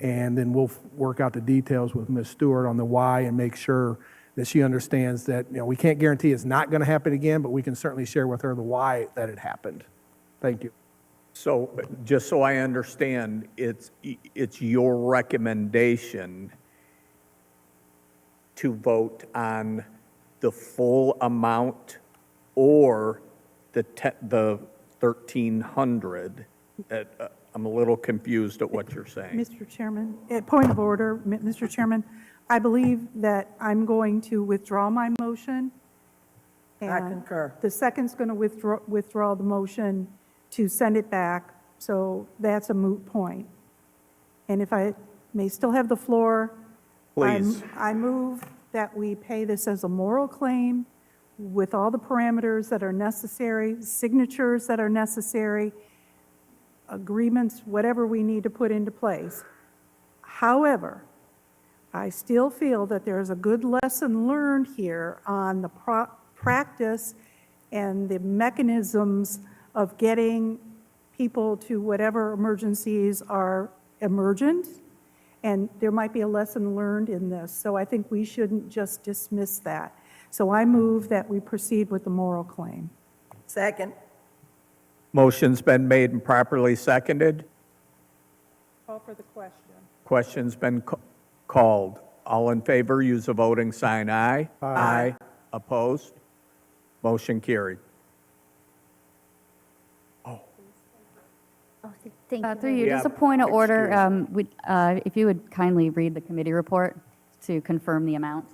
and then we'll work out the details with Ms. Stewart on the why and make sure that she understands that, you know, we can't guarantee it's not going to happen again, but we can certainly share with her the why that it happened. Thank you. So, just so I understand, it's your recommendation to vote on the full amount or the 1,300? I'm a little confused at what you're saying. Mr. Chairman, point of order, Mr. Chairman, I believe that I'm going to withdraw my motion. I and concur. The second's going to withdraw the motion to send it back, so that's a moot point. And if I may still have the floor. Please. I move that we pay this as a moral claim with all the parameters that are necessary, signatures that are necessary, agreements, whatever we need to put into place. However, I still feel that there's a good lesson learned here on the practice and the mechanisms of getting people to whatever emergencies are emergent, and there might be a lesson learned in this. So I think we shouldn't just dismiss that. So I move that we proceed with the moral claim. Second. Motion's been made and properly seconded. Call for the question. Question's been called. All in favor, use the voting sign aye. Aye. Opposed? Motion carried. Oh, thank you. Through you, Yeah, just a point of order, excuse if you would kindly read the committee report to confirm the amount.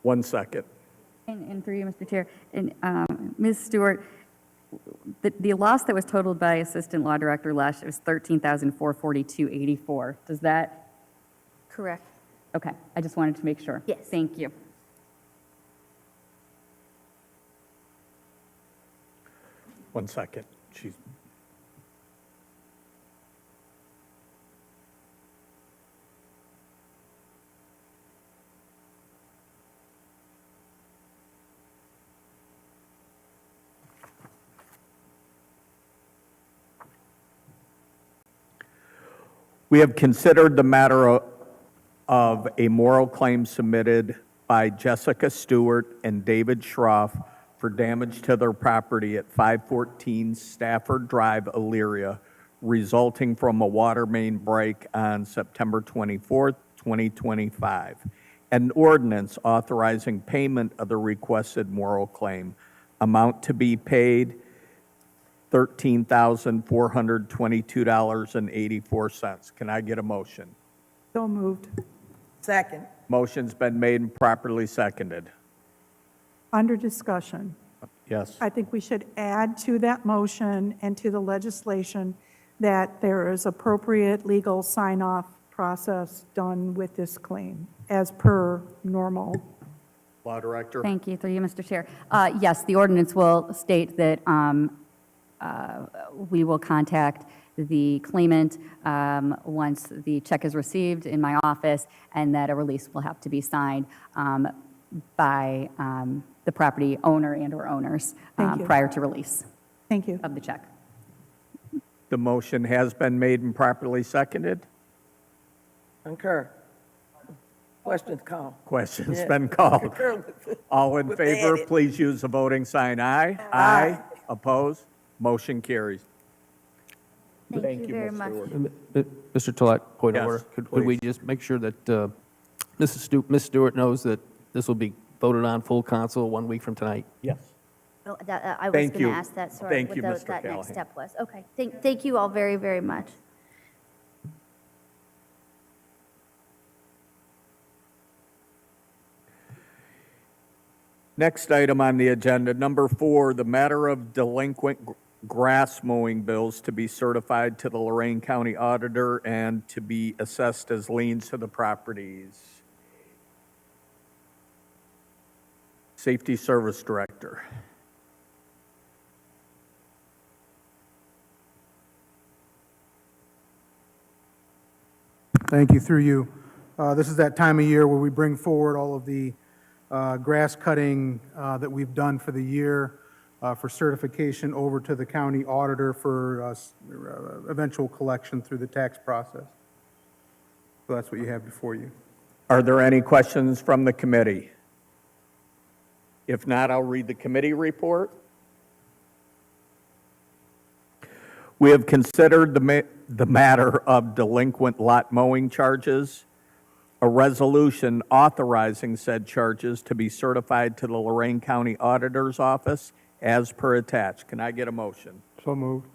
One second. And through you, Mr. Chair, and Ms. Stewart, the loss that was totaled by Assistant Law Director last year was $13,442.84. Does that? Correct. Okay, I just wanted to make sure. Yes. Thank you. 1 second. She's, we have considered the matter of a moral claim submitted by Jessica Stewart and David Schroff for damage to their property at 514 Stafford Drive, Elyria, resulting from a water main break on September 24th, 2025. An ordinance authorizing payment of the requested moral claim, amount to be paid $13,422.84. Can I get a motion? So moved. Second. Motion's been made and properly seconded. Under discussion. Yes. I think we should add to that motion and to the legislation that there is appropriate legal sign-off process done with this claim, as per normal. Law Director? Thank you, through you, Mr. Chair. Yes, the ordinance will state that we will contact the claimant once the check is received in my office, and that a release will have to be signed by the property owner and/or owners Thank you. prior to release Thank you. of the check. The motion has been made and properly seconded. Concur. Questions called. Question's Yeah. been called. Concur with- All in with favor, added. please use the voting sign aye. Aye. Opposed? Motion carries. Thank you very Ms. much. Stewart. Mr. Tolet, point of Yes, order. Could we please. just make sure that Ms. Stewart knows that this will be voted on full council 1 week from tonight? Yes. Oh, I was Thank going to you. ask that, sorry, Thank what you, Mr. that next Callahan. step was. Okay, thank you all very, very much. Next item on the agenda, number 4, the matter of delinquent grass mowing bills to be certified to the Lorraine County Auditor and to be assessed as liens to the properties. Safety Service Director. Thank you, through you. This is that time of year where we bring forward all of the grass cutting that we've done for the year for certification over to the county auditor for eventual collection through the tax process. So that's what you have before you. Are there any questions from the committee? If not, I'll read the committee report. We have considered the matter of delinquent lot mowing charges, a resolution authorizing said charges to be certified to the Lorraine County Auditor's Office as per attached. Can I get a motion? So moved.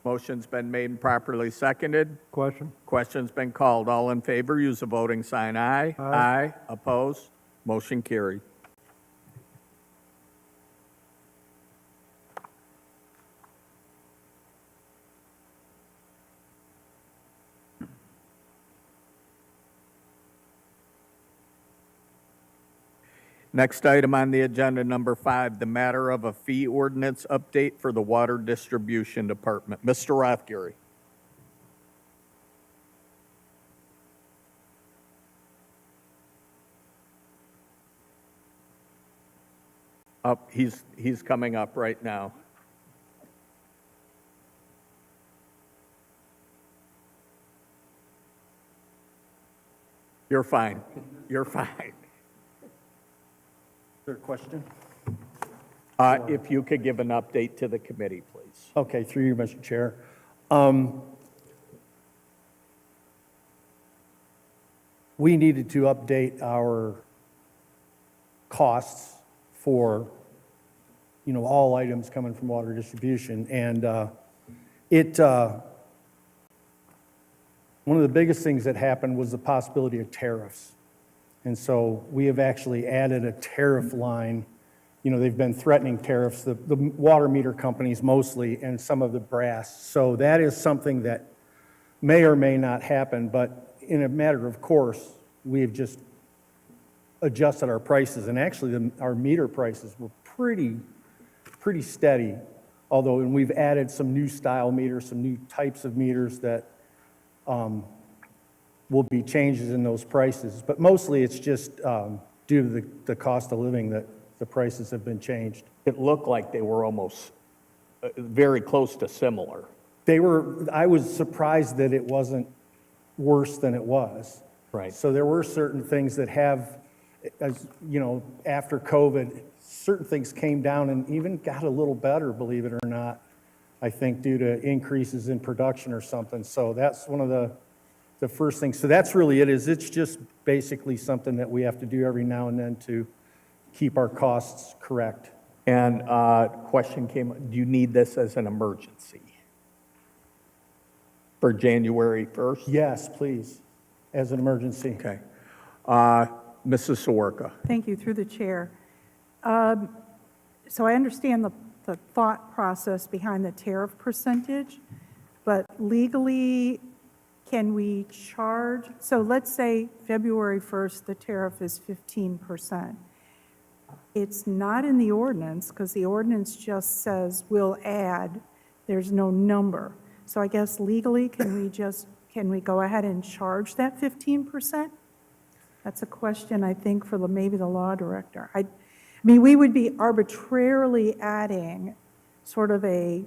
Motion's been made and properly seconded. Question? Question's been called. All in favor, use the voting sign aye. Aye. Opposed? Motion carried. Next item on the agenda, number 5, the matter of a fee ordinance update for the Water Distribution Department. Mr. Rothgary. Up, he's coming up right now. You're fine. You're fine. Is there a question? If you could give an update to the committee, please. Okay, through you, Mr. Chair. We needed to update our costs for, all items coming from water distribution. And one of the biggest things that happened was the possibility of tariffs. And so we have actually added a tariff line. They've been threatening tariffs, the water meter companies mostly, and some of the brass. So that is something that may or may not happen, but in a matter of course, we have just adjusted our prices. And actually, our meter prices were pretty steady although, and we've added some new style meters, some new types of meters that will be changes in those prices. But mostly it's just due to the cost of living that the prices have been changed. It looked like they were almost very close to similar. I was surprised that it wasn't worse than it was. Right. So there were certain things that have, as you know, after COVID, certain things came down and even got a little better, believe it or not, I think due to increases in production or something. So that's one of the first things. So that's really it, is it's just basically something that we have to do every now and then to keep our costs correct. And question came, do you need this as an emergency for January 1st? Yes, please, as an emergency. Okay. Mrs. Sawarka. Thank you, through the chair. So I understand the thought process behind the tariff percentage, but legally, can we charge, so let's say February 1st, the tariff is 15%. It's not in the ordinance, because the ordinance just says we'll add, there's no number. So I guess legally, can we go ahead and charge that 15%? That's a question, I think, for maybe the law director. I mean, we would be arbitrarily adding sort of a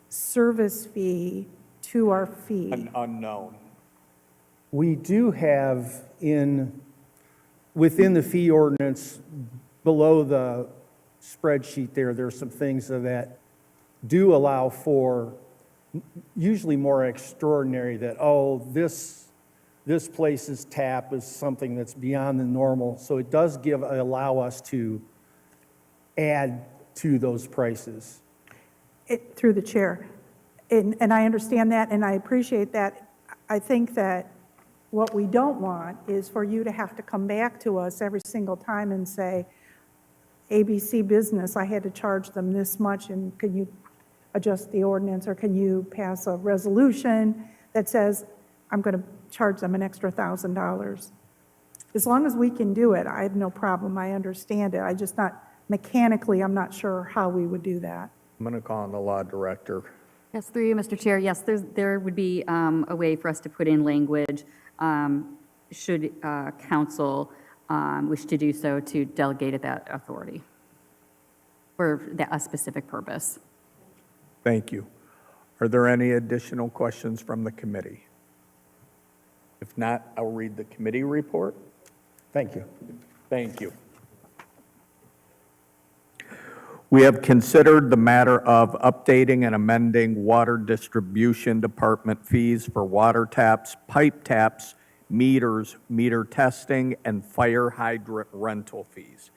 service fee to our fee. An unknown. We do have within the fee ordinance, below the spreadsheet there's some things that do allow for usually more extraordinary, that, oh, this place's tap is something that's beyond the normal. So it does allow us to add to those prices. Through the chair. And I understand that, and I appreciate that. I think that what we don't want is for you to have to come back to us every single time and say, ABC business, I had to charge them this much, and can you adjust the ordinance, or can you pass a resolution that says, I'm going to charge them an extra $1,000? As long as we can do it, I have no problem. I understand it. I just mechanically, I'm not sure how we would do that. I'm going to call on the law director. Yes, through you, Mr. Chair. Yes, there would be a way for us to put in language, should council wish to do so, to delegate that authority for a specific purpose. Thank you. Are there any additional questions from the committee? If not, I'll read the committee report. Thank you. Thank you. We have considered the matter of updating and amending water distribution department fees for water taps, pipe taps, meters, meter testing, and fire hydrant rental fees.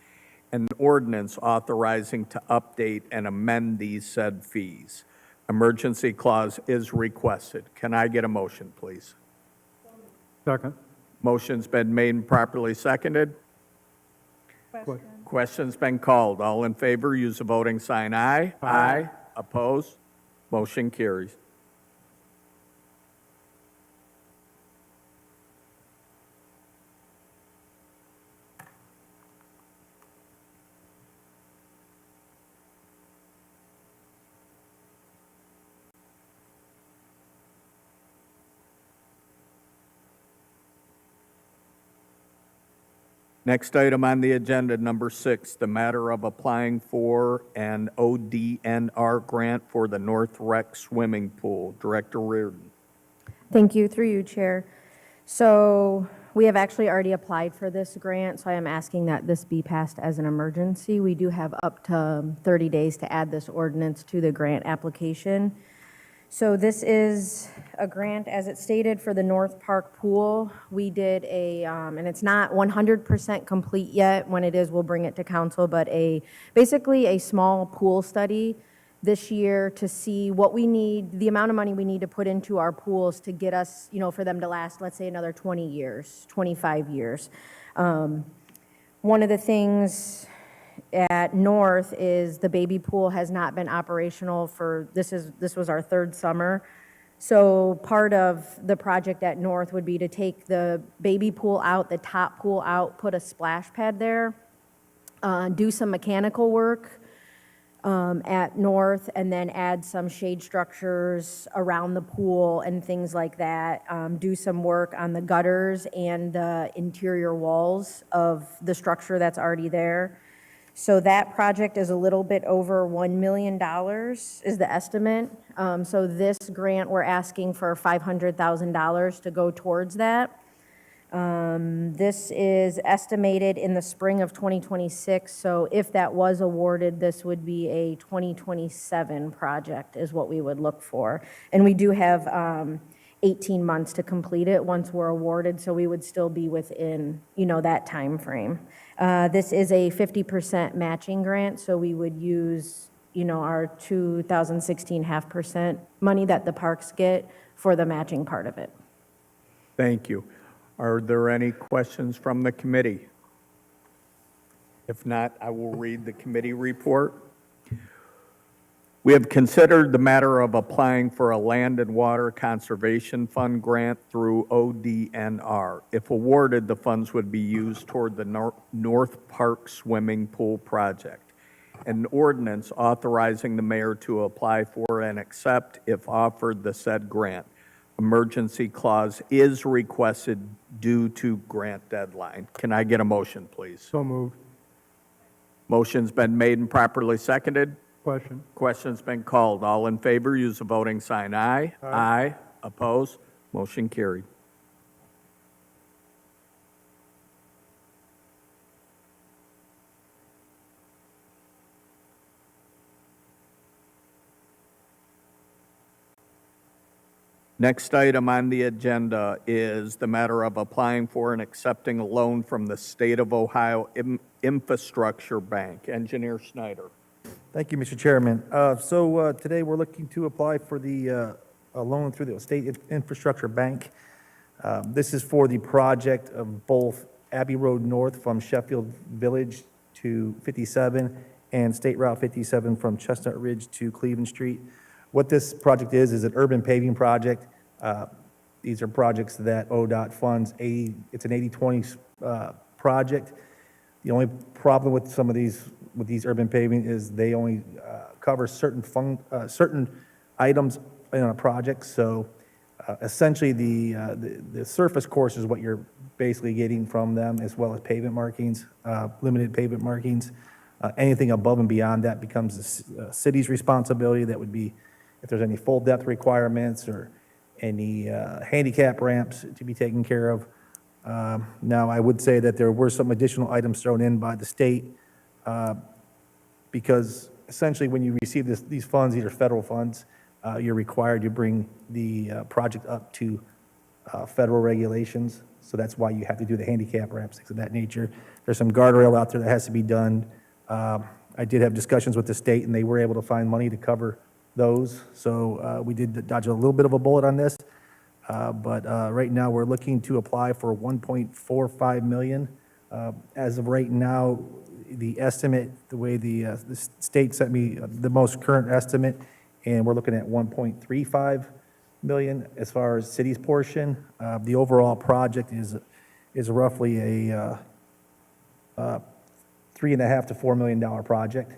An ordinance authorizing to update and amend these said fees. Emergency clause is requested. Can I get a motion, please? Second. Motion's been made and properly seconded. Question's been called. All in favor, use the voting sign aye. Aye. Opposed? Motion carries. Next item on the agenda, number 6, the matter of applying for an ODNR grant for the North Rec Swimming Pool. Director Reardon. Thank you, through you, Chair. So we have actually already applied for this grant, so I am asking that this be passed as an emergency. We do have up to 30 days to add this ordinance to the grant application. So this is a grant, as it stated, for the North Park Pool. We did and it's not 100% complete yet. When it is, we'll bring it to council, but basically a small pool study this year to see what we need, the amount of money we need to put into our pools to get us, for them to last, let's say, another 20 years, 25 years. One of the things at North is the baby pool has not been operational this was our 3rd summer. So part of the project at North would be to take the baby pool out, the top pool out, put a splash pad there, do some mechanical work, at North, and then add some shade structures around the pool and things like that. Do some work on the gutters and the interior walls of the structure that's already there. So that project is a little bit over $1 million is the estimate. So this grant, we're asking for $500,000 to go towards that. This is estimated in the spring of 2026, so if that was awarded, this would be a 2027 project is what we would look for. And we do have 18 months to complete it once we're awarded, so we would still be within, that time frame. This is a 50% matching grant, so we would use, our 2016 half% money that the parks get for the matching part of it. Thank you. Are there any questions from the committee? If not, I will read the committee report. We have considered the matter of applying for a Land and Water Conservation Fund grant through ODNR. If awarded, the funds would be used toward the North Park Swimming Pool project. An ordinance authorizing the mayor to apply for and accept, if offered, the said grant. Emergency clause is requested due to grant deadline. Can I get a motion, please? So moved. Motion's been made and properly seconded. Question. Question's been called. All in favor, use the voting sign aye. Aye. Opposed? Motion carried. Next item on the agenda is the matter of applying for and accepting a loan from the State of Ohio Infrastructure Bank. Engineer Snyder. Thank you, Mr. Chairman. Today we're looking to apply for a loan through the State Infrastructure Bank. This is for the project of both Abbey Road North from Sheffield Village to 57 and State Route 57 from Chestnut Ridge to Cleveland Street. What this project is an urban paving project. These are projects that ODOT funds. It's an 80-20 project. The only problem with some of these urban paving is they only cover certain items in a project. So essentially, the surface course is what you're basically getting from them, as well as pavement markings, limited pavement markings. Anything above and beyond that becomes the city's responsibility. That would be if there's any full depth requirements or any handicap ramps to be taken care of. Now, I would say that there were some additional items thrown in by the state because essentially when you receive these funds, these are federal funds, you're required to bring the project up to federal regulations. So that's why you have to do the handicap ramps, things of that nature. There's some guardrail out there that has to be done. I did have discussions with the state, and they were able to find money to cover those. So we did dodge a little bit of a bullet on this. But right now, we're looking to apply for $1.45 million. As of right now, the estimate, the way the state sent me the most current estimate, and we're looking at $1.35 million as far as city's portion. The overall project is roughly a $3.5 to $4 million project.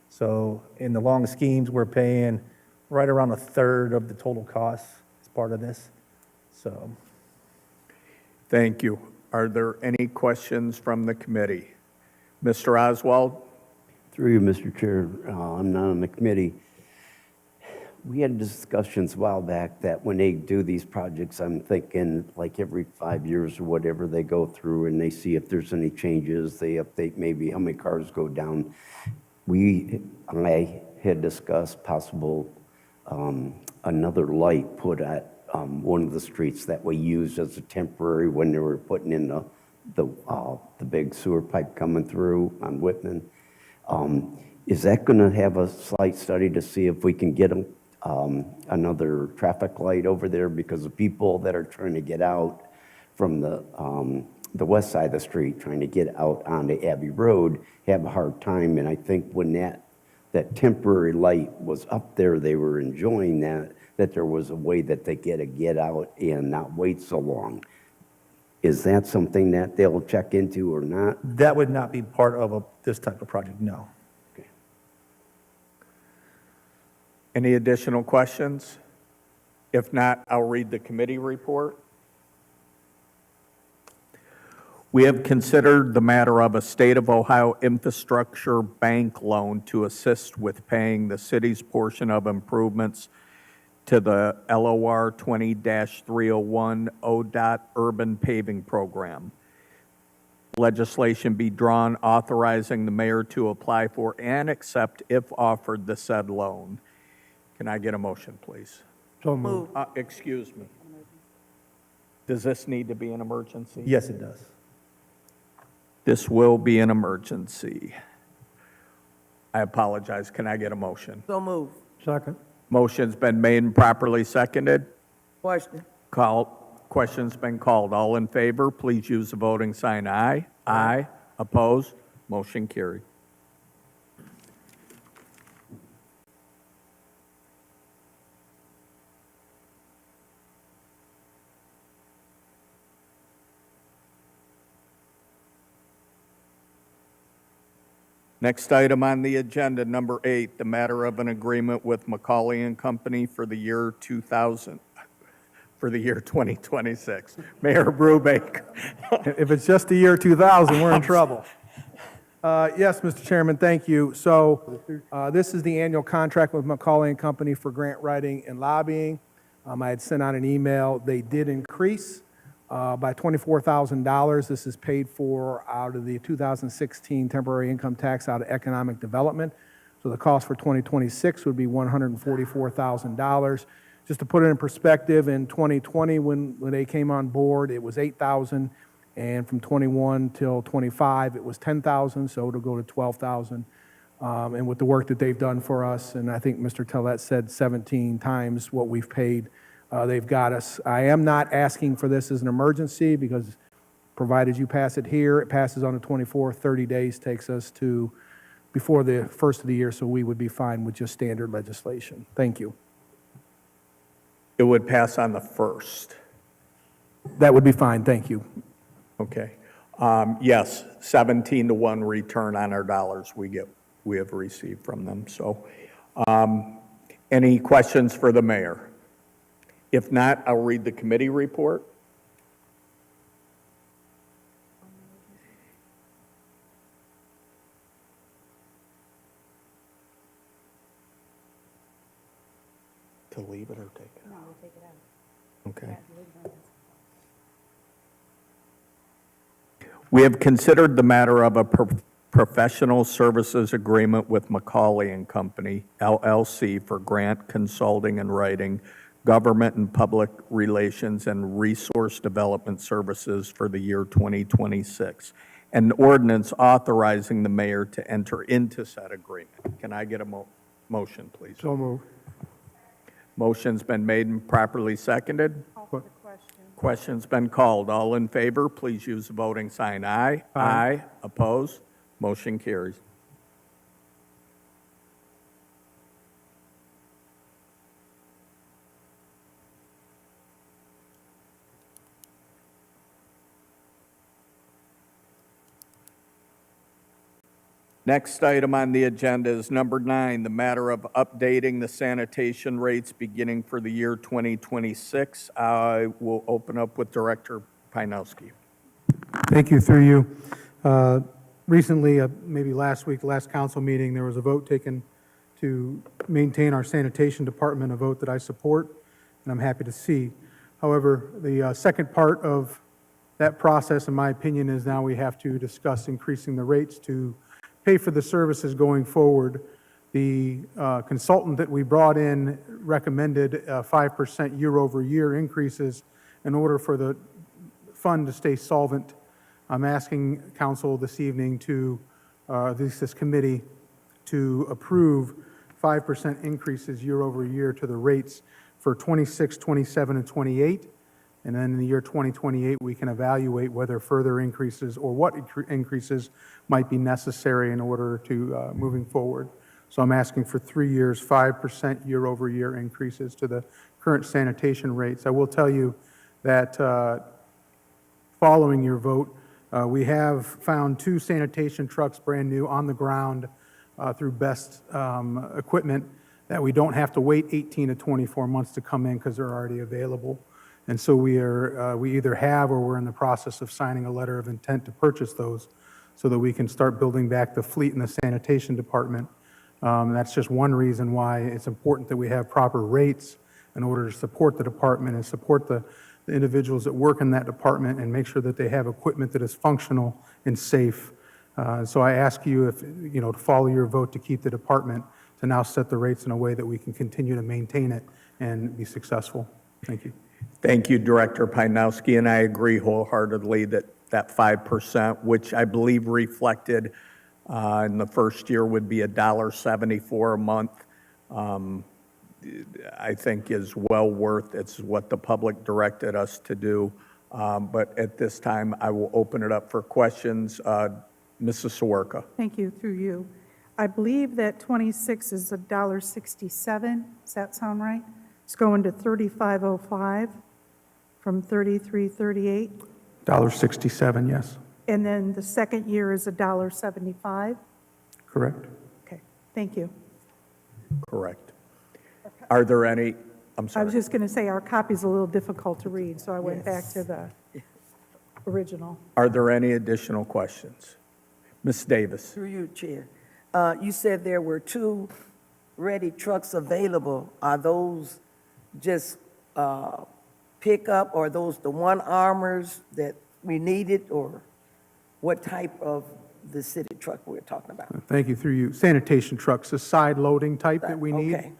So in the long schemes, we're paying right around a third of the total cost as part of this. So, Thank you. Are there any questions from the committee? Mr. Oswald? Through you, Mr. Chair, I'm not on the committee. We had discussions a while back that when they do these projects, I'm thinking like every 5 years or whatever, they go through and they see if there's any changes, they update maybe how many cars go down. I had discussed possible another light put at one of the streets that we used as a temporary when they were putting in the big sewer pipe coming through on Whitman. Is that going to have a slight study to see if we can get another traffic light over there? Because the people that are trying to get out from the west side of the street, trying to get out onto Abbey Road, have a hard time. And I think when that temporary light was up there, they were enjoying that there was a way that they get out and not wait so long. Is that something that they'll check into or not? that would not be part of this type of project, no. Okay. Any additional questions? If not, I'll read the committee report. We have considered the matter of a State of Ohio Infrastructure Bank loan to assist with paying the city's portion of improvements to the LOR 20-301 ODOT Urban Paving Program. Legislation be drawn authorizing the mayor to apply for and accept, if offered, the said loan. Can I get a motion, please? So moved. Excuse me. Does this need to be an emergency? Yes, it does. This will be an emergency. I apologize. Can I get a motion? So move. Second. Motion's been made and properly seconded. Question. Question's been called. All in favor, please use the voting sign aye. Aye. Opposed? Motion carried. Next item on the agenda, number 8, the matter of an agreement with Macaulay and Company for the year 2026. Mayor Brubaker. If it's just the year 2000, we're in trouble. Yes, Mr. Chairman, thank you. So this is the annual contract with Macaulay and Company for grant writing and lobbying. I had sent out an email. They did increase by $24,000. This is paid for out of the 2016 temporary income tax out of economic development. So the cost for 2026 would be $144,000. Just to put it in perspective, in 2020, when they came on board, it was $8,000, and from 21 till 25, it was $10,000, so it'll go to $12,000. And with the work that they've done for us, and I think Mr. Tellett said 17 times what we've paid, they've got us. I am not asking for this as an emergency, because provided you pass it here, it passes on the 24th, 30 days takes us to before the first of the year, so we would be fine with just standard legislation. Thank you. It would pass on the 1st. That would be fine, thank you. Okay. Yes, 17-1 return on our dollars we have received from them. So, any questions for the mayor? If not, I'll read the committee report. To leave it or take it out? No, we'll take it out. Okay. We have considered the matter of a professional services agreement with Macaulay and Company, LLC, for grant consulting and writing, government and public relations, and resource development services for the year 2026. An ordinance authorizing the mayor to enter into said agreement. Can I get a motion, please? So moved. Motion's been made and properly seconded. Question's been called. All in favor, please use the voting sign aye. Aye. Opposed? Motion carries. Next item on the agenda is number 9, the matter of updating the sanitation rates beginning for the year 2026. I will open up with Director Pinowski. Thank you, through you. Recently, maybe last week, last council meeting, there was a vote taken to maintain our sanitation department, a vote that I support, and I'm happy to see. However, the second part of that process, in my opinion, is now we have to discuss increasing the rates to pay for the services going forward. The consultant that we brought in recommended 5% year-over-year increases in order for the fund to stay solvent. I'm asking council this evening to, this committee, to approve 5% increases year-over-year to the rates for 26, 27, and 28. And then in the year 2028, we can evaluate whether further increases or what increases might be necessary in order to moving forward. So I'm asking for 3 years, 5% year-over-year increases to the current sanitation rates. I will tell you that following your vote, we have found 2 sanitation trucks, brand new, on the ground through Best Equipment that we don't have to wait 18 to 24 months to come in because they're already available. And so we either have or we're in the process of signing a letter of intent to purchase those so that we can start building back the fleet in the sanitation department. That's just one reason why it's important that we have proper rates in order to support the department and support the individuals that work in that department and make sure that they have equipment that is functional and safe. So I ask you if, to follow your vote to keep the department, to now set the rates in a way that we can continue to maintain it and be successful. Thank you. Thank you, Director Pinowski, and I agree wholeheartedly that that 5%, which I believe reflected in the first year would be $1.74 a month, I think is well worth. It's what the public directed us to do. But at this time, I will open it up for questions. Mrs. Sawerka. Thank you, through you. I believe that 26 is $1.67. Does that sound right? It's going to 35.05 from 33.38. $1.67, yes. And then the second year is $1.75. Correct. Okay, thank you. Correct. Are there any, I'm I sorry. was just going to say, our copy's a little difficult to read, so I went back to the original. Are there any additional questions? Ms. Davis. Through you, Chair. You said there were 2 ready trucks available. Are those just pickup, or are those the one-armors that we needed, or what type of the city truck we're talking about? Thank you, through you. Sanitation trucks, the side loading type that we need. Okay.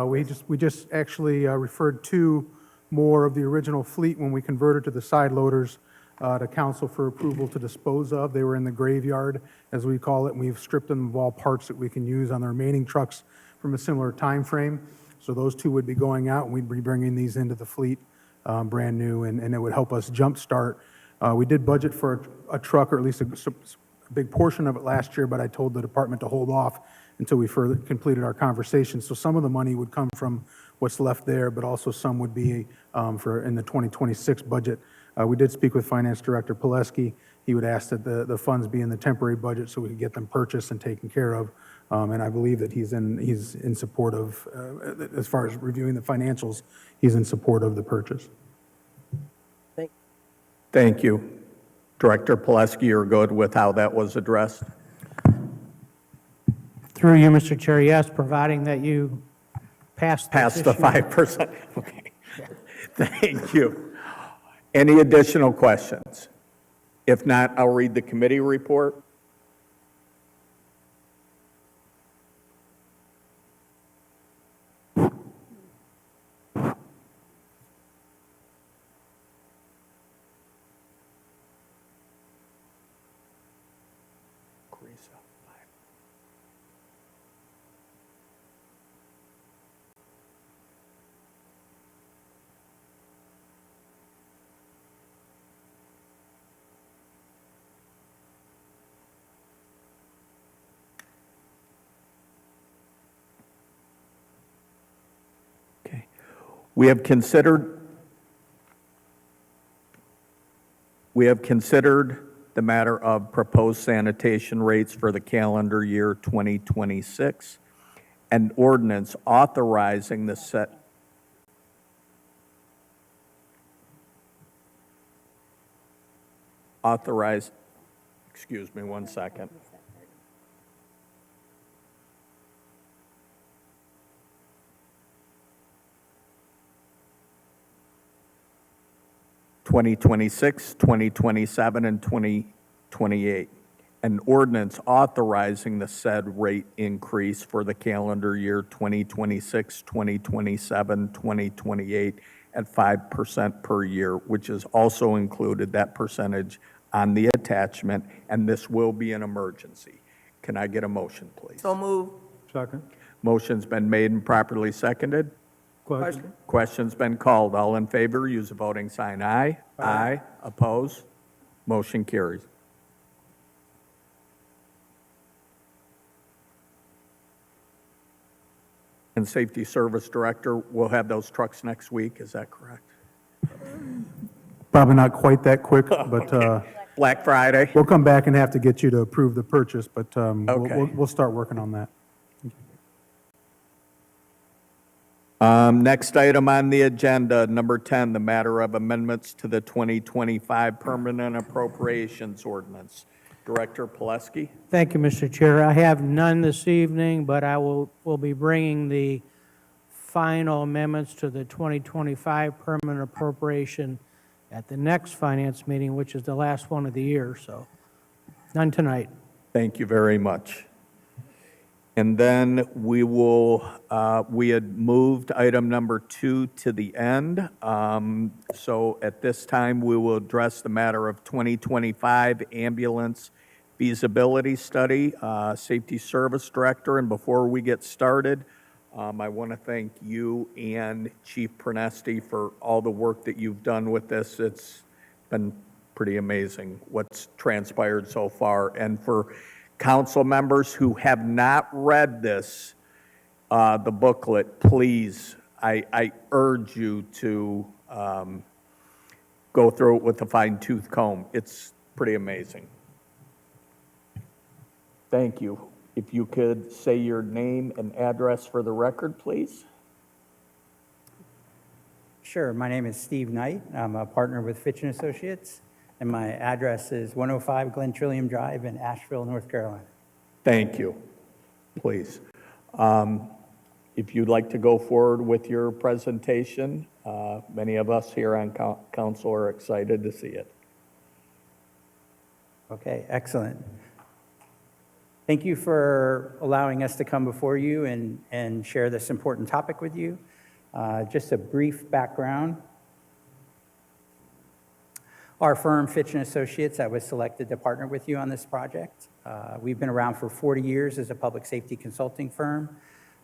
We just actually referred 2 more of the original fleet when we converted to the side loaders to council for approval to dispose of. They were in the graveyard, as we call it, and we've stripped them of all parts that we can use on the remaining trucks from a similar time frame. So those 2 would be going out, and we'd be bringing these into the fleet brand new, and it would help us jumpstart. We did budget for a truck, or at least a big portion of it last year, but I told the department to hold off until we further completed our conversation. So some of the money would come from what's left there, but also some would be for in the 2026 budget. We did speak with Finance Director Pileski. He would ask that the funds be in the temporary budget so we could get them purchased and taken care of. And I believe that he's in support of, as far as reviewing the financials, he's in support of the purchase. Thank you. Director Pileski, you're good with how that was addressed? Through you, Mr. Chair, yes, providing that you pass this Past the issue. 5%. Okay. Thank you. Any additional questions? If not, I'll read the committee report. We have considered the matter of proposed sanitation rates for the calendar year 2026 and ordinance authorizing the set. Excuse me one second. (2026, 2027, and 2028), an ordinance authorizing the said rate increase for the calendar year 2026, 2027, 2028 at 5% per year, which is also included, that percentage, on the attachment, and this will be an emergency. Can I get a motion, please? So move. Second. Motion's been made and properly seconded. Question. Question's been called. All in favor, use the voting sign aye. Aye. Oppose? Motion carries. And Safety Service Director, we'll have those trucks next week, is that correct? Probably not quite that quick, but Black Friday? we'll come back and have to get you to approve the purchase, but Okay. we'll start working on that. Next item on the agenda, number 10, the matter of amendments to the 2025 Permanent Appropriations Ordinance. Director Pileski? Thank you, Mr. Chair. I have none this evening, but I will be bringing the final amendments to the 2025 permanent appropriation at the next finance meeting, which is the last one of the year, so none tonight. Thank you very much. And then we had moved item number 2 to the end. So at this time, we will address the matter of 2025 ambulance feasibility study, Safety Service Director. And before we get started, I want to thank you and Chief Pernesti for all the work that you've done with this. It's been pretty amazing what's transpired so far. And for council members who have not read this, the booklet, please, I urge you to go through it with a fine-tooth comb. It's pretty amazing. Thank you. If you could say your name and address for the record, please. Sure. My name is Steve Knight. I'm a partner with Fitch & Associates, and my address is 105 Glen Trillium Drive in Asheville, North Carolina. Thank you. Please. If you'd like to go forward with your presentation, many of us here on council are excited to see it. Okay, excellent. Thank you for allowing us to come before you and share this important topic with you. Just a brief background. Our firm, Fitch & Associates, I was selected to partner with you on this project. We've been around for 40 years as a public safety consulting firm.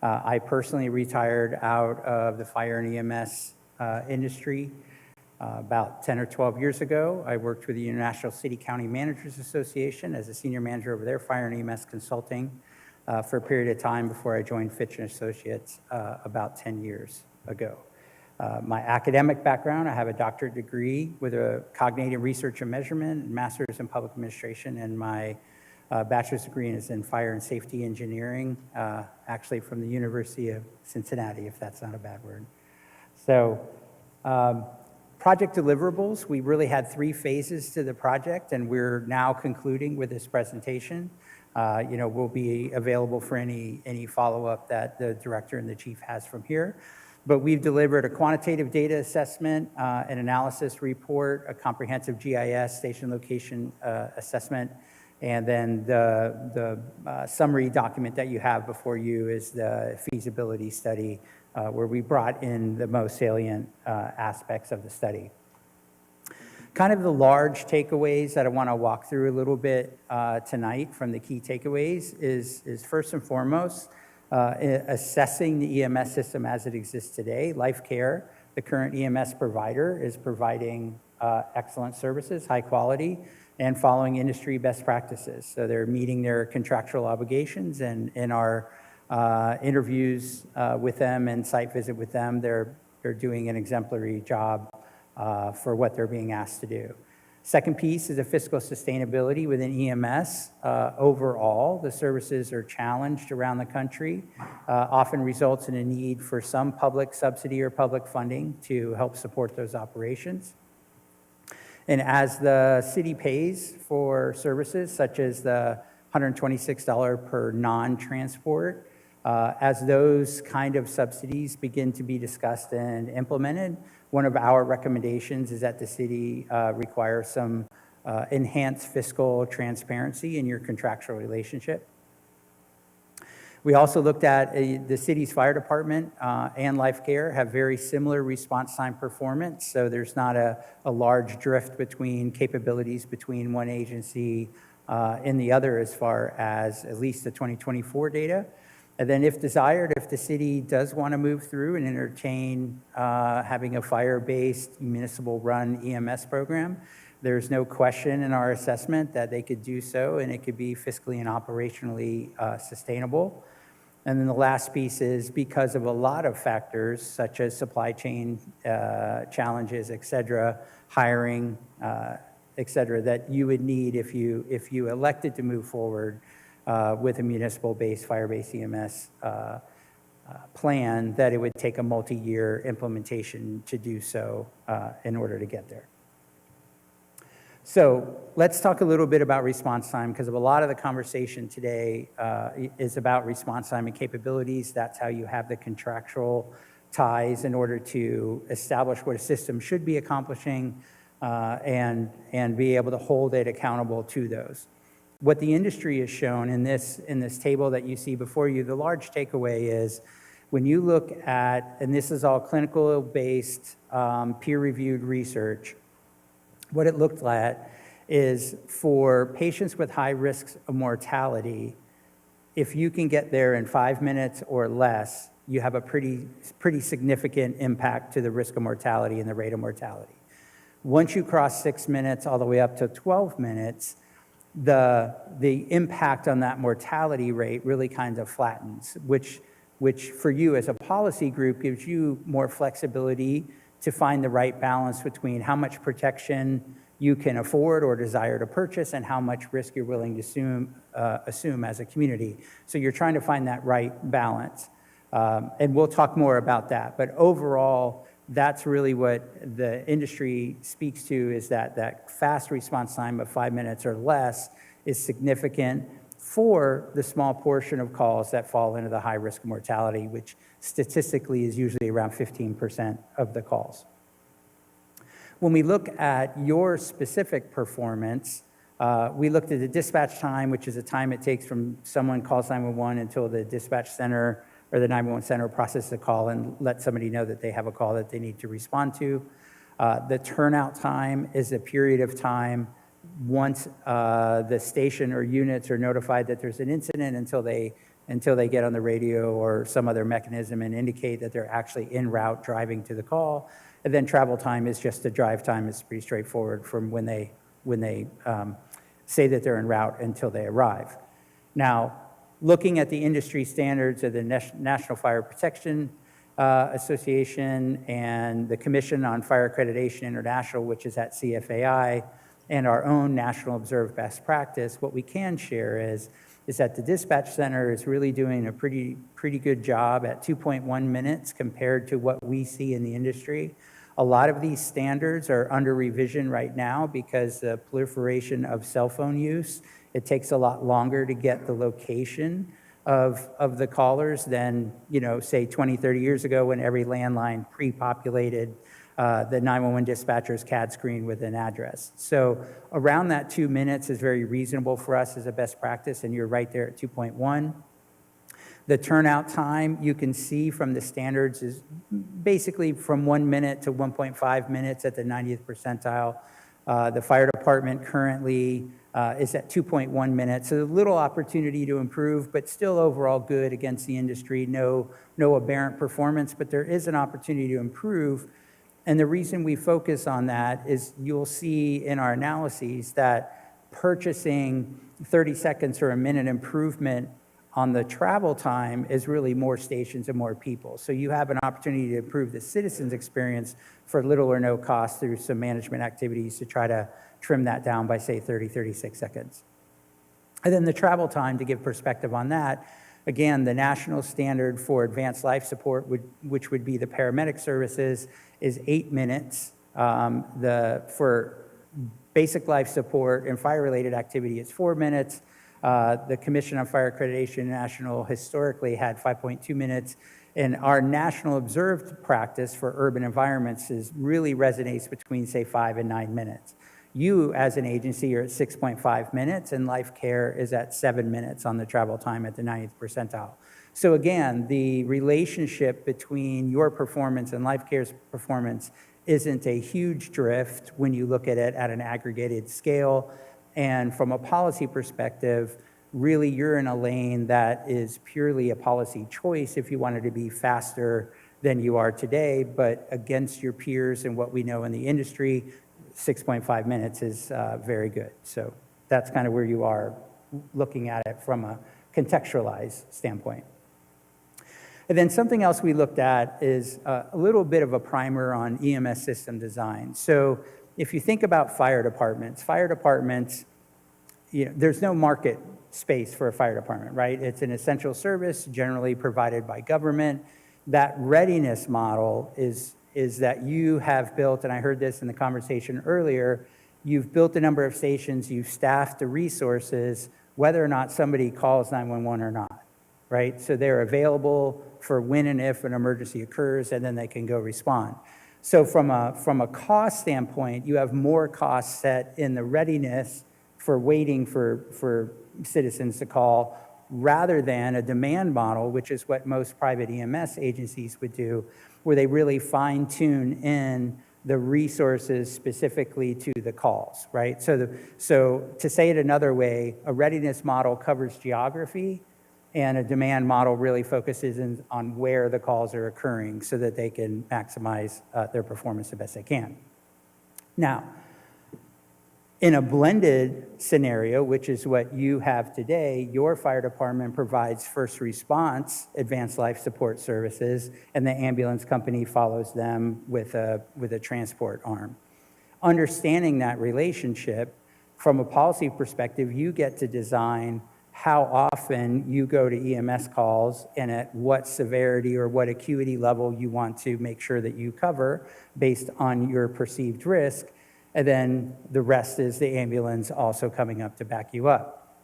I personally retired out of the fire and EMS industry about 10 or 12 years ago. I worked with the International City County Managers Association as a senior manager over their fire and EMS consulting for a period of time before I joined Fitch & Associates about 10 years ago. My academic background, I have a doctorate degree with a cognitive research and measurement, and master's in public administration, and my bachelor's degree is in fire and safety engineering, actually from the University of Cincinnati, if that's not a bad word. So, project deliverables, we really had 3 phases to the project, and we're now concluding with this presentation. We'll be available for any follow-up that the director and the chief has from here. But we've delivered a quantitative data assessment, an analysis report, a comprehensive GIS station location assessment, and then the summary document that you have before you is the feasibility study, where we brought in the most salient aspects of the study. Kind of the large takeaways that I want to walk through a little bit tonight from the key takeaways is first and foremost, assessing the EMS system as it exists today. LifeCare, the current EMS provider, is providing excellent services, high quality, and following industry best practices. So they're meeting their contractual obligations, and in our interviews with them and site visit with them, they're doing an exemplary job for what they're being asked to do. Second piece is a fiscal sustainability within EMS. Overall, the services are challenged around the country, often results in a need for some public subsidy or public funding to help support those operations. And as the city pays for services such as the $126 per non-transport, as those kind of subsidies begin to be discussed and implemented, one of our recommendations is that the city require some enhanced fiscal transparency in your contractual relationship. We also looked at the city's fire department and LifeCare have very similar response time performance, so there's not a large drift between capabilities between one agency and the other as far as at least the 2024 data. And then if desired, if the city does want to move through and entertain having a fire-based municipal-run EMS program, there's no question in our assessment that they could do so, and it could be fiscally and operationally sustainable. And then the last piece is because of a lot of factors, such as supply chain challenges, et cetera, hiring, et cetera, that you would need if you elected to move forward with a municipal-based, fire-based EMS plan, that it would take a multi-year implementation to do so in order to get there. So let's talk a little bit about response time, because a lot of the conversation today is about response time and capabilities. That's how you have the contractual ties in order to establish what a system should be accomplishing and be able to hold it accountable to those. What the industry has shown in this table that you see before you, the large takeaway is when you look at, and this is all clinical-based, peer-reviewed research, what it looked at is for patients with high risks of mortality, if you can get there in 5 minutes or less, you have a pretty significant impact to the risk of mortality and the rate of mortality. Once you cross 6 minutes all the way up to 12 minutes, the impact on that mortality rate really kind of flattens, which for you as a policy group gives you more flexibility to find the right balance between how much protection you can afford or desire to purchase and how much risk you're willing to assume as a community. So you're trying to find that right balance. And we'll talk more about that. But overall, that's really what the industry speaks to, is that fast response time of 5 minutes or less is significant for the small portion of calls that fall into the high risk of mortality, which statistically is usually around 15% of the calls. When we look at your specific performance, we looked at the dispatch time, which is the time it takes from someone calls 911 until the dispatch center or the 911 center processes the call and let somebody know that they have a call that they need to respond to. The turnout time is a period of time once the station or units are notified that there's an incident until they get on the radio or some other mechanism and indicate that they're actually en route driving to the call. And then travel time is just the drive time. It's pretty straightforward from when they say that they're en route until they arrive. Now, looking at the industry standards of the National Fire Protection Association and the Commission on Fire Accreditation International, which is at CFAI, and our own National Observed Best Practice, what we can share is that the dispatch center is really doing a pretty good job at 2.1 minutes compared to what we see in the industry. A lot of these standards are under revision right now because the proliferation of cell phone use, it takes a lot longer to get the location of the callers than, say 20, 30 years ago when every landline pre-populated the 911 dispatcher's CAD screen with an address. So around that 2 minutes is very reasonable for us as a best practice, and you're right there at 2.1. The turnout time, you can see from the standards, is basically from 1 minute to 1.5 minutes at the 90th percentile. The fire department currently is at 2.1 minutes. So a little opportunity to improve, but still overall good against the industry. No aberrant performance, but there is an opportunity to improve. And the reason we focus on that is you'll see in our analyses that purchasing 30 seconds or a minute improvement on the travel time is really more stations and more people. So you have an opportunity to improve the citizens' experience for little or no cost through some management activities to try to trim that down by, say, 30, 36 seconds. And then the travel time, to give perspective on that, again, the national standard for advanced life support, which would be the paramedic services, is 8 minutes. For basic life support and fire-related activity, it's 4 minutes. The Commission on Fire Accreditation International historically had 5.2 minutes. And our national observed practice for urban environments really resonates between, say, 5 and 9 minutes. You, as an agency, are at 6.5 minutes, and Life Care is at 7 minutes on the travel time at the 90th percentile. So again, the relationship between your performance and Life Care's performance isn't a huge drift when you look at it at an aggregated scale. And from a policy perspective, really you're in a lane that is purely a policy choice if you wanted to be faster than you are today, but against your peers and what we know in the industry, 6.5 minutes is very good. So that's kind of where you are looking at it from a contextualized standpoint. And then something else we looked at is a little bit of a primer on EMS system design. So if you think about fire departments, there's no market space for a fire department, right? It's an essential service generally provided by government. That readiness model is that you have built, and I heard this in the conversation earlier, you've built a number of stations, you've staffed the resources, whether or not somebody calls 911 or not, right? So they're available for when and if an emergency occurs, and then they can go respond. So from a cost standpoint, you have more costs set in the readiness for waiting for citizens to call, rather than a demand model, which is what most private EMS agencies would do, where they really fine-tune in the resources specifically to the calls, right? So to say it another way, a readiness model covers geography, and a demand model really focuses on where the calls are occurring so that they can maximize their performance the best they can. Now, in a blended scenario, which is what you have today, your fire department provides first response, advanced life support services, and the ambulance company follows them with a transport arm. Understanding that relationship, from a policy perspective, you get to design how often you go to EMS calls and at what severity or what acuity level you want to make sure that you cover based on your perceived risk. And then the rest is the ambulance also coming up to back you up.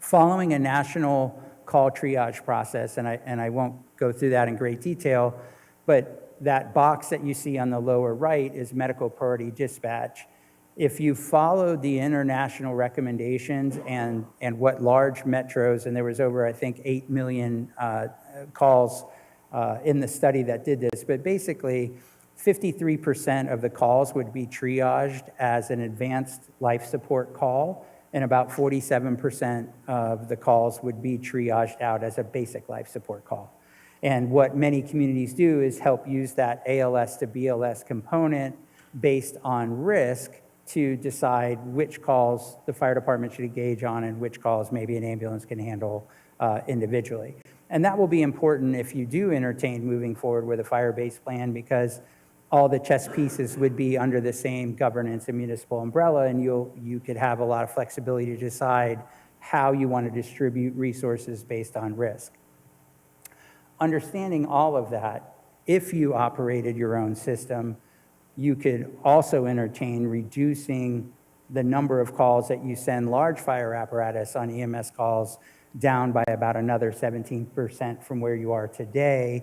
Following a national call triage process, and I won't go through that in great detail, but that box that you see on the lower right is medical priority dispatch. If you followed the international recommendations and what large metros, and there was over, I think, 8 million calls in the study that did this, but basically 53% of the calls would be triaged as an advanced life support call, and about 47% of the calls would be triaged out as a basic life support call. And what many communities do is help use that ALS to BLS component based on risk to decide which calls the fire department should engage on and which calls maybe an ambulance can handle individually. And that will be important if you do entertain moving forward with a fire-based plan, because all the chess pieces would be under the same governance and municipal umbrella, and you could have a lot of flexibility to decide how you want to distribute resources based on risk. Understanding all of that, if you operated your own system, you could also entertain reducing the number of calls that you send large fire apparatus on EMS calls down by about another 17% from where you are today.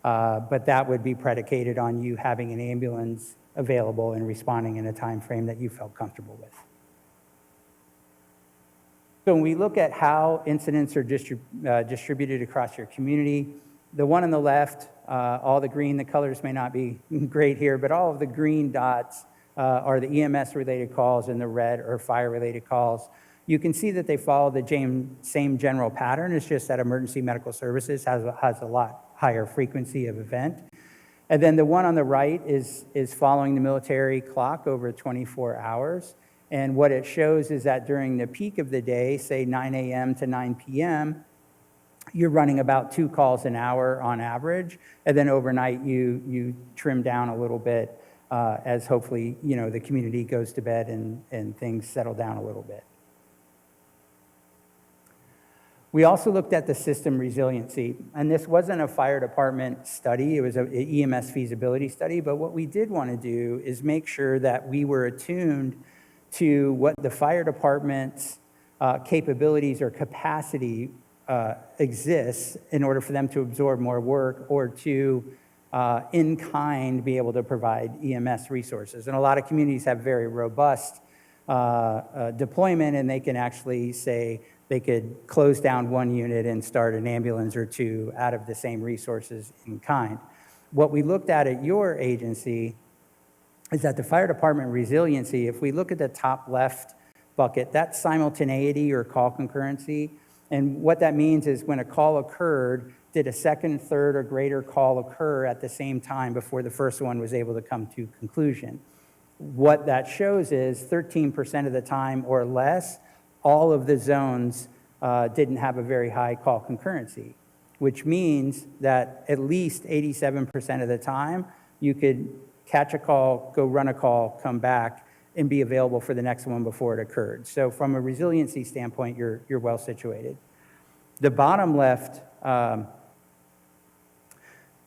But that would be predicated on you having an ambulance available and responding in a time frame that you felt comfortable with. So when we look at how incidents are distributed across your community, the one on the left, all the green, the colors may not be great here, but all of the green dots are the EMS-related calls, and the red are fire-related calls. You can see that they follow the same general pattern. It's just that emergency medical services has a lot higher frequency of event. And then the one on the right is following the military clock over 24 hours. And what it shows is that during the peak of the day, say 9 a.m. to 9 p.m., you're running about 2 calls an hour on average. And then overnight, you trim down a little bit as hopefully, the community goes to bed and things settle down a little bit. We also looked at the system resiliency, and this wasn't a fire department study, it was an EMS feasibility study, but what we did want to do is make sure that we were attuned to what the fire department's capabilities or capacity exists in order for them to absorb more work or to, in kind, be able to provide EMS resources. And a lot of communities have very robust deployment, and they can actually say, they could close down one unit and start an ambulance or 2 out of the same resources in kind. What we looked at your agency is that the fire department resiliency, if we look at the top left bucket, that's simultaneity or call concurrency. And what that means is when a call occurred, did a second, third, or greater call occur at the same time before the first one was able to come to conclusion? What that shows is 13% of the time or less, all of the zones didn't have a very high call concurrency, which means that at least 87% of the time, you could catch a call, go run a call, come back, and be available for the next one before it occurred. So from a resiliency standpoint, you're well situated. The bottom left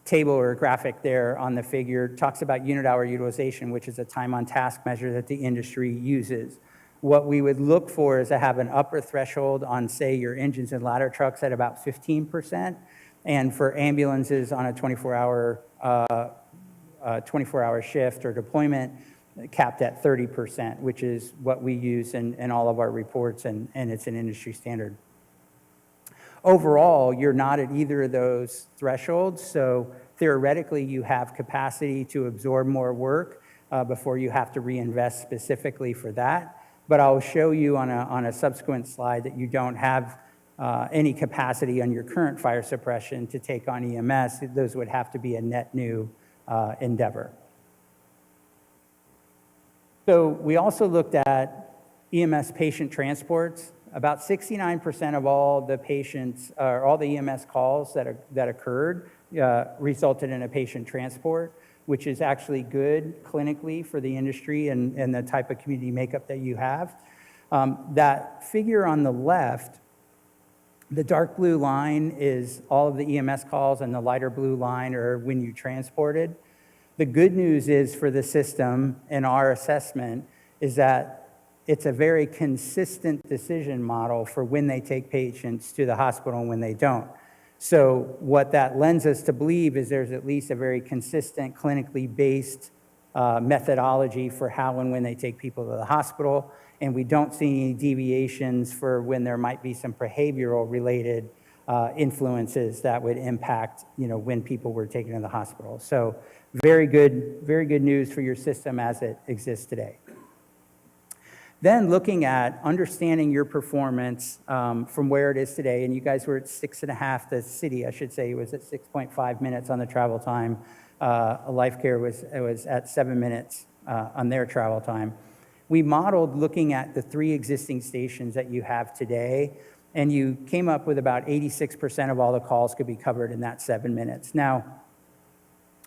table or graphic there on the figure talks about unit hour utilization, which is a time on task measure that the industry uses. What we would look for is to have an upper threshold on, say, your engines and ladder trucks at about 15%, and for ambulances on a 24-hour shift or deployment, capped at 30%, which is what we use in all of our reports, and it's an industry standard. Overall, you're not at either of those thresholds, so theoretically, you have capacity to absorb more work before you have to reinvest specifically for that. But I'll show you on a subsequent slide that you don't have any capacity on your current fire suppression to take on EMS. Those would have to be a net new endeavor. So we also looked at EMS patient transports. About 69% of all the patients, or all the EMS calls that occurred resulted in a patient transport, which is actually good clinically for the industry and the type of community makeup that you have. That figure on the left, the dark blue line is all of the EMS calls, and the lighter blue line are when you transported. The good news is for the system and our assessment is that it's a very consistent decision model for when they take patients to the hospital and when they don't. So what that lends us to believe is there's at least a very consistent, clinically based methodology for how and when they take people to the hospital, and we don't see any deviations for when there might be some behavioral related influences that would impact, when people were taken to the hospital. So very good news for your system as it exists today. Then looking at understanding your performance from where it is today, and you guys were at 6.5, the city, I should say, was at 6.5 minutes on the travel time. LifeCare was at 7 minutes on their travel time. We modeled looking at the 3 existing stations that you have today, and you came up with about 86% of all the calls could be covered in that 7 minutes. Now,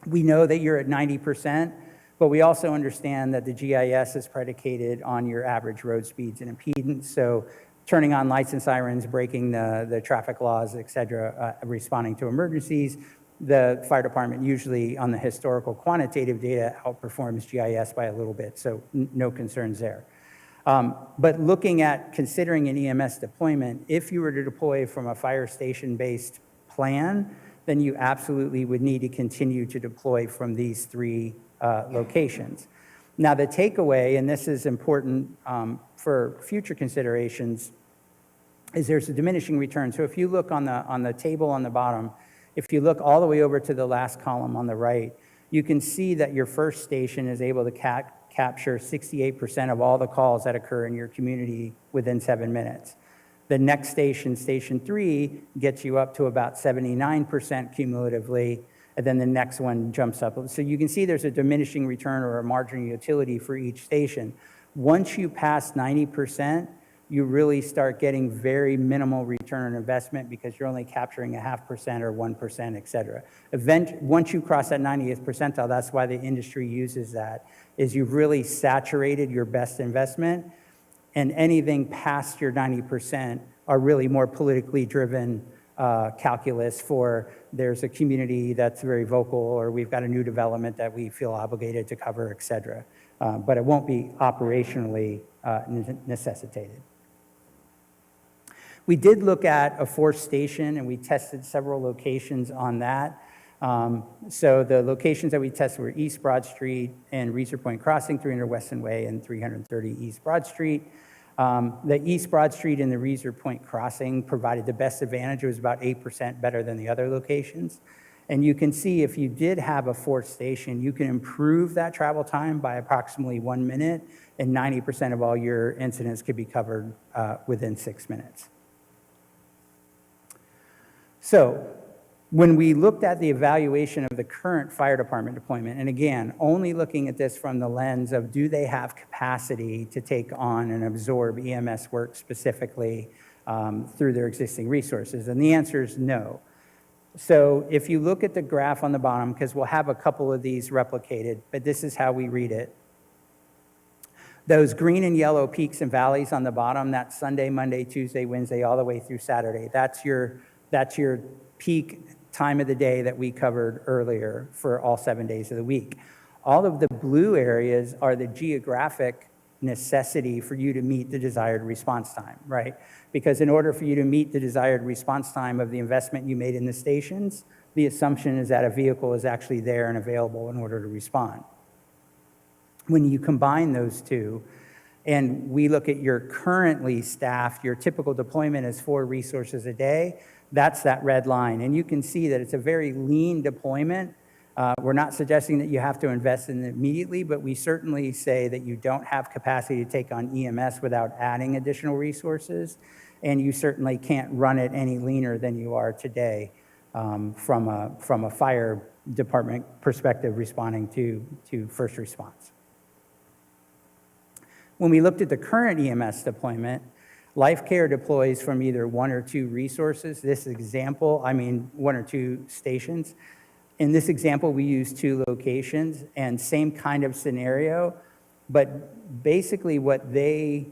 we know that you're at 90%, but we also understand that the GIS is predicated on your average road speeds and impedance. So turning on lights and sirens, breaking the traffic laws, et cetera, responding to emergencies, the fire department usually on the historical quantitative data outperforms GIS by a little bit, so no concerns there. But looking at considering an EMS deployment, if you were to deploy from a fire station-based plan, then you absolutely would need to continue to deploy from these 3 locations. Now, the takeaway, and this is important for future considerations, is there's a diminishing return. So if you look on the table on the bottom, if you look all the way over to the last column on the right, you can see that your first station is able to capture 68% of all the calls that occur in your community within 7 minutes. The next station, station 3, gets you up to about 79% cumulatively, and then the next one jumps up. So you can see there's a diminishing return or a marginal utility for each station. Once you pass 90%, you really start getting very minimal return on investment because you're only capturing 0.5% or 1%, et cetera. Once you cross that 90th percentile, that's why the industry uses that, is you've really saturated your best investment, and anything past your 90% are really more politically driven calculus for there's a community that's very vocal, or we've got a new development that we feel obligated to cover, et cetera. But it won't be operationally necessitated. We did look at a 4th station, and we tested several locations on that. So the locations that we tested were East Broad Street and Reeser Point Crossing, 300 Weston Way, and 330 East Broad Street. The East Broad Street and the Reeser Point Crossing provided the best advantage. It was about 8% better than the other locations. And you can see if you did have a 4th station, you can improve that travel time by approximately 1 minute, and 90% of all your incidents could be covered within 6 minutes. So when we looked at the evaluation of the current fire department deployment, and again, only looking at this from the lens of do they have capacity to take on and absorb EMS work specifically through their existing resources, and the answer is no. So if you look at the graph on the bottom, because we'll have a couple of these replicated, but this is how we read it. Those green and yellow peaks and valleys on the bottom, that's Sunday, Monday, Tuesday, Wednesday, all the way through Saturday. That's your peak time of the day that we covered earlier for all 7 days of the week. All of the blue areas are the geographic necessity for you to meet the desired response time, right? Because in order for you to meet the desired response time of the investment you made in the stations, the assumption is that a vehicle is actually there and available in order to respond. When you combine those two, and we look at your currently staffed, your typical deployment is 4 resources a day, that's that red line. And you can see that it's a very lean deployment. We're not suggesting that you have to invest in it immediately, but we certainly say that you don't have capacity to take on EMS without adding additional resources, and you certainly can't run it any leaner than you are today from a fire department perspective responding to first response. When we looked at the current EMS deployment, LifeCare deploys from either 1 or 2 resources. This example, 1 or 2 stations. In this example, we use 2 locations and same kind of scenario, but basically what they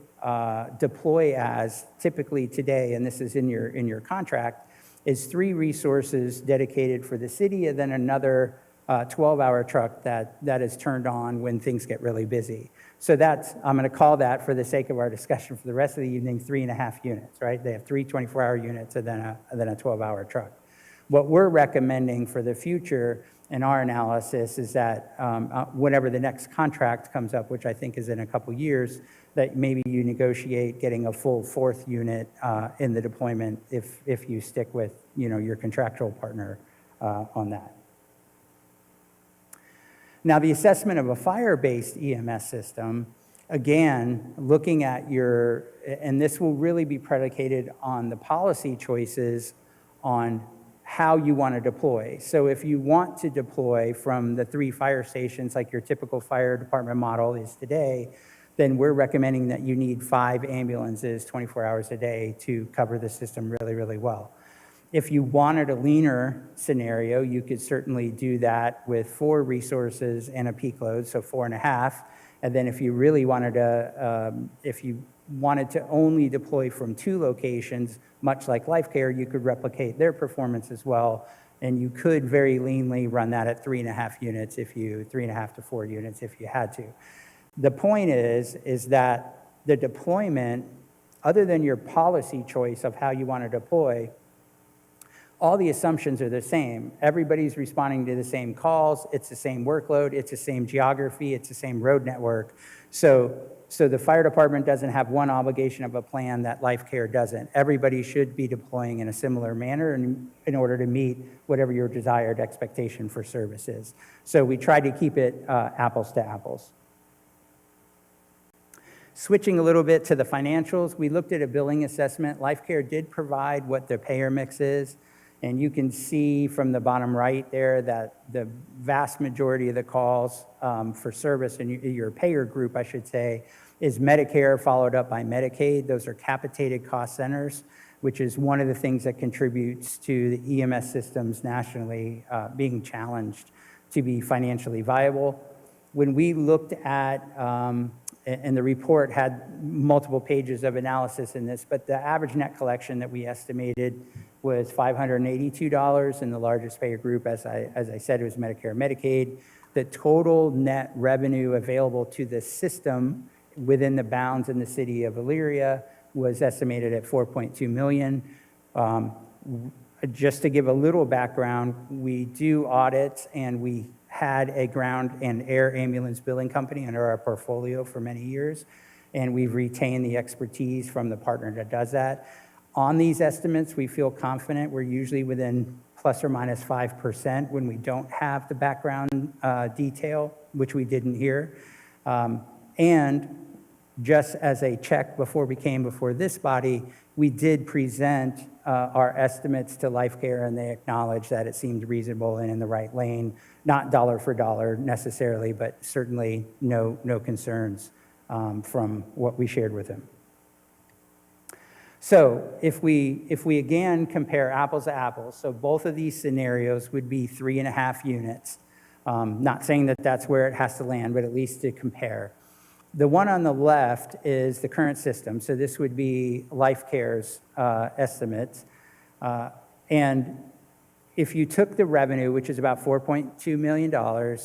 deploy as typically today, and this is in your contract, is 3 resources dedicated for the city and then another 12-hour truck that is turned on when things get really busy. So that's, I'm going to call that, for the sake of our discussion for the rest of the evening, 3.5 units, right? They have 3 24-hour units and then a 12-hour truck. What we're recommending for the future in our analysis is that whenever the next contract comes up, which I think is in a couple years, that maybe you negotiate getting a full 4th unit in the deployment if you stick with your contractual partner on that. Now, the assessment of a fire-based EMS system, again, looking at and this will really be predicated on the policy choices on how you want to deploy. So if you want to deploy from the 3 fire stations like your typical fire department model is today, then we're recommending that you need 5 ambulances 24 hours a day to cover the system really, really well. If you wanted a leaner scenario, you could certainly do that with 4 resources and a peak load, so 4.5. And then if you really wanted to, only deploy from 2 locations, much like LifeCare, you could replicate their performance as well. And you could very leanly run that at 3.5 units 3.5 to 4 units if you had to. The point is that the deployment, other than your policy choice of how you want to deploy, all the assumptions are the same. Everybody's responding to the same calls. It's the same workload. It's the same geography. It's the same road network. So the fire department doesn't have one obligation of a plan that LifeCare doesn't. Everybody should be deploying in a similar manner in order to meet whatever your desired expectation for service is. So we try to keep it apples to apples. Switching a little bit to the financials, we looked at a billing assessment. LifeCare did provide what the payer mix is. And you can see from the bottom right there that the vast majority of the calls for service in your payer group, I should say, is Medicare followed up by Medicaid. Those are capitated cost centers, which is one of the things that contributes to the EMS systems nationally being challenged to be financially viable. When we looked at, and the report had multiple pages of analysis in this, but the average net collection that we estimated was $582 in the largest payer group. As I said, it was Medicare and Medicaid. The total net revenue available to the system within the bounds in the city of Elyria was estimated at $4.2 million. Just to give a little background, we do audits, and we had a ground and air ambulance billing company under our portfolio for many years, and we've retained the expertise from the partner that does that. On these estimates, we feel confident we're usually within plus or minus 5% when we don't have the background detail, which we didn't hear. And just as a check before we came before this body, we did present our estimates to LifeCare, and they acknowledged that it seemed reasonable and in the right lane, not dollar for dollar necessarily, but certainly no concerns from what we shared with them. So if we again compare apples to apples, so both of these scenarios would be 3.5 units. Not saying that that's where it has to land, but at least to compare. The one on the left is the current system, so this would be Life Care's estimates. And if you took the revenue, which is about $4.2 million,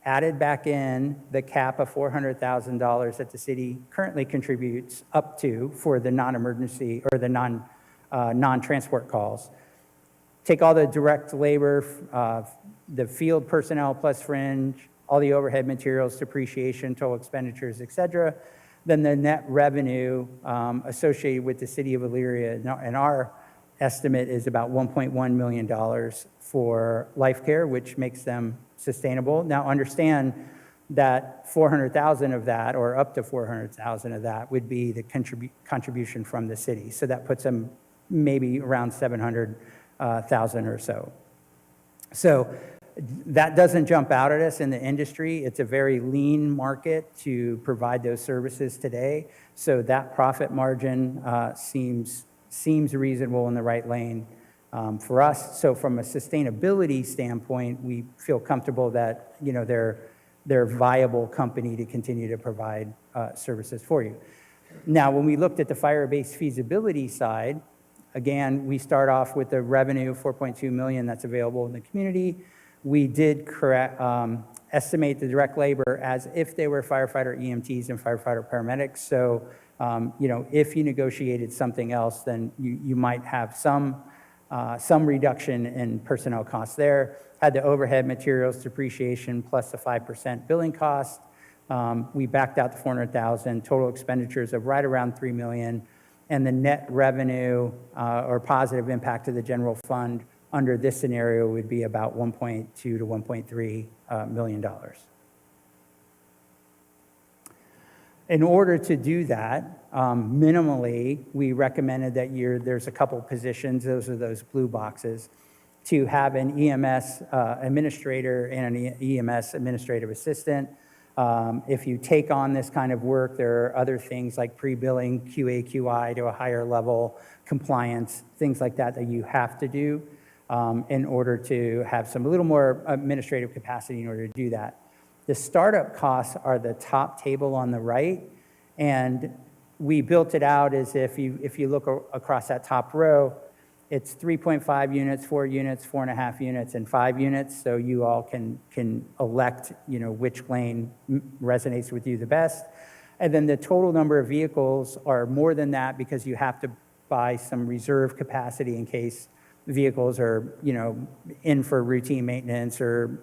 added back in the cap of $400,000 that the city currently contributes up to for the non-emergency or the non-transport calls, take all the direct labor, the field personnel plus fringe, all the overhead materials, depreciation, total expenditures, et cetera, then the net revenue associated with the city of Elyria, and our estimate is about $1.1 million for Life Care, which makes them sustainable. Now understand that 400,000 of that, or up to 400,000 of that, would be the contribution from the city. So that puts them maybe around 700,000 or so. So that doesn't jump out at us in the industry. It's a very lean market to provide those services today. So that profit margin seems reasonable in the right lane for us. So from a sustainability standpoint, we feel comfortable that, you know, they're a viable company to continue to provide services for you. Now, when we looked at the fire-based feasibility side, again, we start off with the revenue, $4.2 million that's available in the community. We did estimate the direct labor as if they were firefighter EMTs and firefighter paramedics. So, you know, if you negotiated something else, then you might have some reduction in personnel costs there. Had the overhead materials depreciation plus the 5% billing cost. We backed out the 400,000, total expenditures of right around $3 million, and the net revenue or positive impact to the general fund under this scenario would be about $1.2 to $1.3 million. In order to do that, minimally, we recommended that there's a couple positions, those are those blue boxes, to have an EMS administrator and an EMS administrative assistant. If you take on this kind of work, there are other things like pre-billing, QA, QI to a higher level, compliance, things like that that you have to do in order to have a little more administrative capacity in order to do that. The startup costs are the top table on the right, and we built it out as if you look across that top row, it's 3.5 units, 4 units, 4.5 units, and 5 units, so you all can elect, you know, which lane resonates with you the best. And then the total number of vehicles are more than that because you have to buy some reserve capacity in case vehicles are, you know, in for routine maintenance or,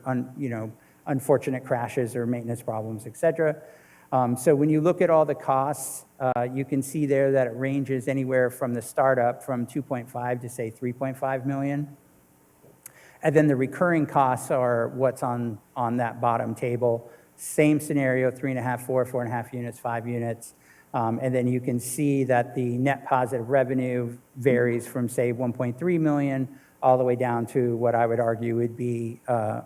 unfortunate crashes or maintenance problems, et cetera. So when you look at all the costs, you can see there that it ranges anywhere from the startup from 2.5 to say 3.5 million. And then the recurring costs are what's on that bottom table. Same scenario, 3.5, 4, 4.5 units, 5 units. And then you can see that the net positive revenue varies from, say, 1.3 million all the way down to what I would argue would be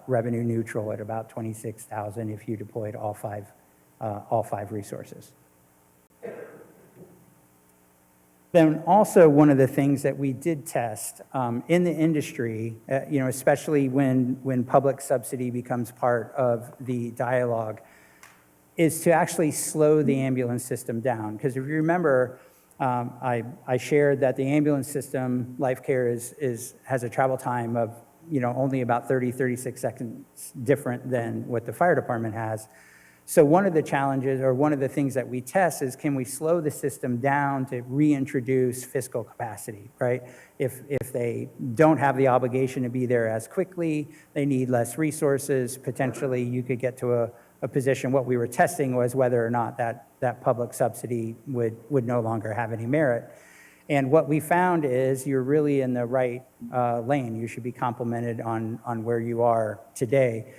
revenue neutral at about 26,000 if you deployed all five resources. Then also one of the things that we did test in the industry, especially when public subsidy becomes part of the dialogue, is to actually slow the ambulance system down. Because if you remember, I shared that the ambulance system, Life Care, has a travel time of only about 36 seconds different than what the fire department has. So one of the challenges, or one of the things that we test, is can we slow the system down to reintroduce fiscal capacity, right? If they don't have the obligation to be there as quickly, they need less resources, potentially you could get to a position. What we were testing was whether or not that public subsidy would no longer have any merit. And what we found is you're really in the right lane. You should be complimented on where you are today.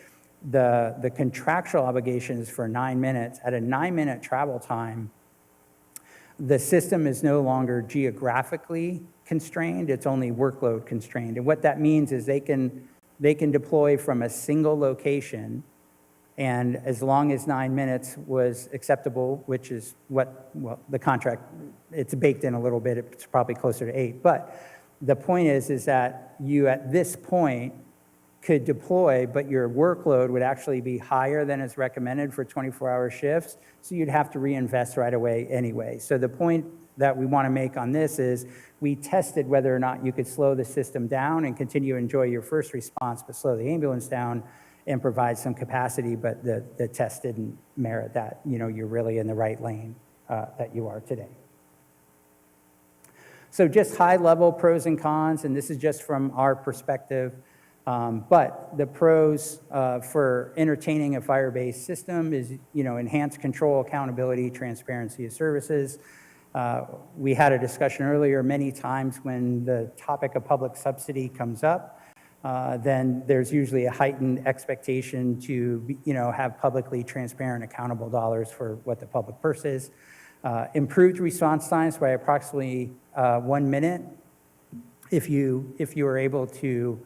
The contractual obligations for 9 minutes, at a 9-minute travel time, the system is no longer geographically constrained, it's only workload constrained. And what that means is they can deploy from a single location, and as long as 9 minutes was acceptable, which is the contract, it's baked in a little bit, it's probably closer to 8. But the point is that you, at this point, could deploy, but your workload would actually be higher than is recommended for 24-hour shifts, so you'd have to reinvest right away anyway. So the point that we want to make on this is we tested whether or not you could slow the system down and continue to enjoy your first response, but slow the ambulance down and provide some capacity, but the test didn't merit that. You know, you're really in the right lane that you are today. So just high-level pros and cons, and this is just from our perspective. But the pros for entertaining a fire-based system is, you know, enhanced control, accountability, transparency of services. We had a discussion earlier, many times when the topic of public subsidy comes up, then there's usually a heightened expectation to, you know, have publicly transparent, accountable dollars for what the public purse is. Improved response times by approximately 1 minute if you are able to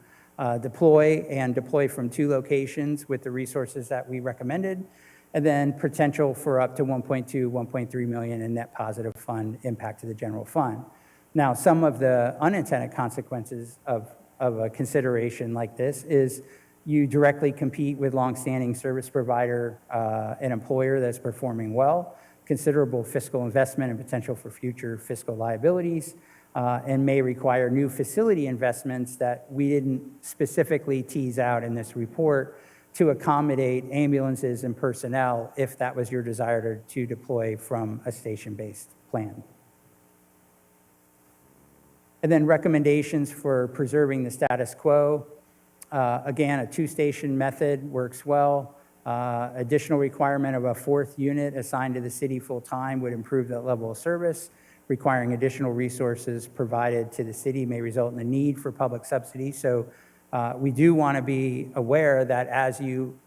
deploy from 2 locations with the resources that we recommended, and then potential for up to 1.2, 1.3 million in net positive fund impact to the general fund. Now, some of the unintended consequences of a consideration like this is you directly compete with longstanding service provider, an employer that's performing well, considerable fiscal investment and potential for future fiscal liabilities, and may require new facility investments that we didn't specifically tease out in this report to accommodate ambulances and personnel if that was your desire to deploy from a station-based plan. And then recommendations for preserving the status quo. Again, a 2-station method works well. Additional requirement of a 4th unit assigned to the city full-time would improve that level of service. Requiring additional resources provided to the city may result in the need for public subsidy. So we do want to be aware that as you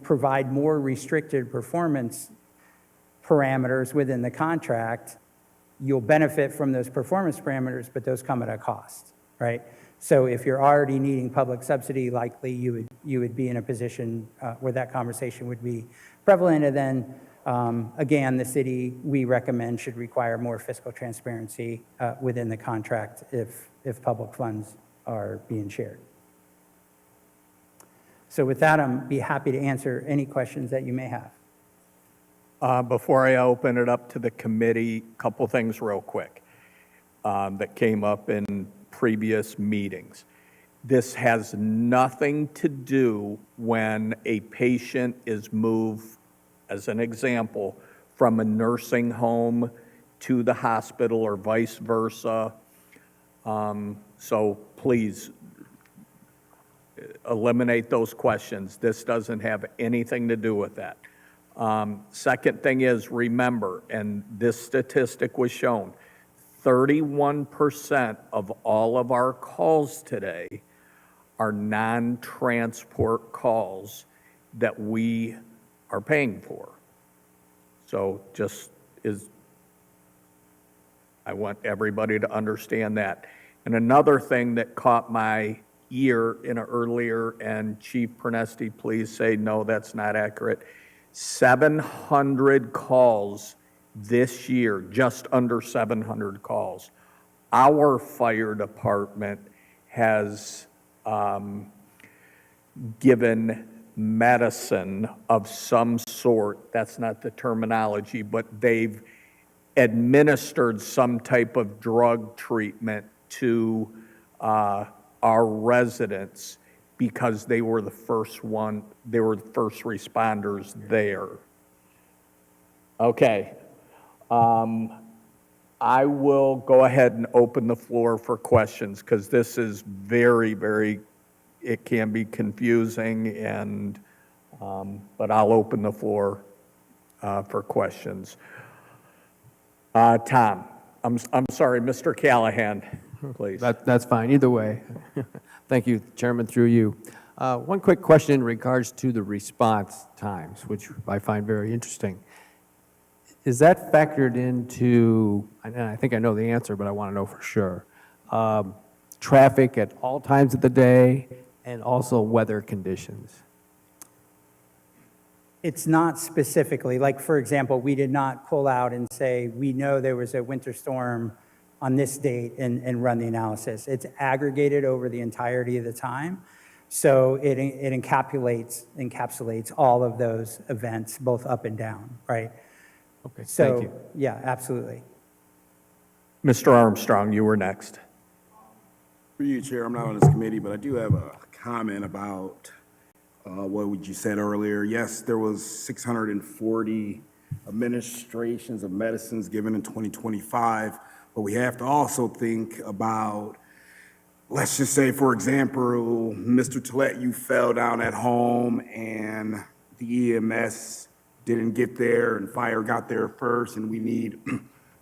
provide more restricted performance parameters within the contract, you'll benefit from those performance parameters, but those come at a cost, right? So if you're already needing public subsidy, likely you would be in a position where that conversation would be prevalent. And then, again, the city, we recommend, should require more fiscal transparency within the contract if public funds are being shared. So with that, I'm be happy to answer any questions that you may have. Before I open it up to the committee, a couple things real quick that came up in previous meetings. This has nothing to do when a patient is moved, as an example, from a nursing home to the hospital or vice versa. So please eliminate those questions. This doesn't have anything to do with that. Second thing is, remember, and this statistic was shown, 31% of all of our calls today are non-transport calls that we are paying for. So I want everybody to understand that. And another thing that caught my ear in an earlier, and Chief Pernesti, please say, no, that's not accurate. 700 calls this year, just under 700 calls. Our fire department has given medicine of some sort, that's not the terminology, but they've administered some type of drug treatment to our residents because they were the first responders there. Okay. I will go ahead and open the floor for questions because this is very, very, it can be confusing, and but I'll open the floor for questions. Tom, I'm sorry, Mr. Callahan, please. That's fine, either way. Thank you, Chairman, through you. One quick question in regards to the response times, which I find very interesting. Is that factored into, and I think I know the answer, but I want to know for sure, traffic at all times of the day and also weather conditions? It's not specifically, like, for example, we did not pull out and say, we know there was a winter storm on this date and run the analysis. It's aggregated over the entirety of the time. So it encapsulates all of those events, both up and down, right? Okay, So, thank you. yeah, absolutely. Mr. Armstrong, you were next. Through you, Chair, I'm not on this committee, but I do have a comment about what you said earlier. Yes, there was 640 administrations of medicines given in 2025, but we have to also think about, let's just say, for example, Mr. Tollett, you fell down at home and the EMS didn't get there and fire got there first, and we need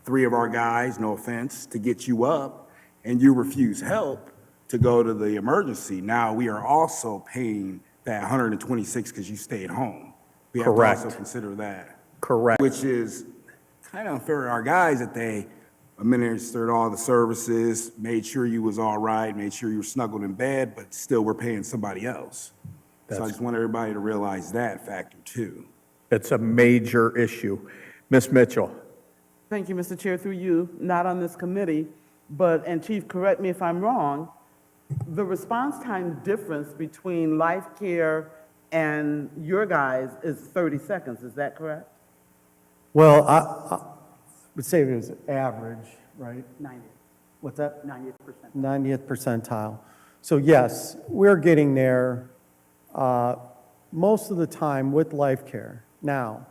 3 of our guys, no offense, to get you up, and you refuse help to go to the emergency. Now we are also paying that 126 because you stayed home. We have Correct. to also consider that. Correct. Which is kind of unfair to our guys that they administered all the services, made sure you was all right, made sure you were snuggled in bed, but still we're paying somebody else. So I just want everybody to realize that factor too. It's a major issue. Ms. Mitchell? Thank you, Mr. Chair, through you, not on this committee, but, and Chief, correct me if I'm wrong, the response time difference between Life Care and your guys is 30 seconds, is that correct? Well, I would say it was average, right? 90. What's that? 90th percent. 90th percentile. So yes, we're getting there most of the time with Life Care. Now,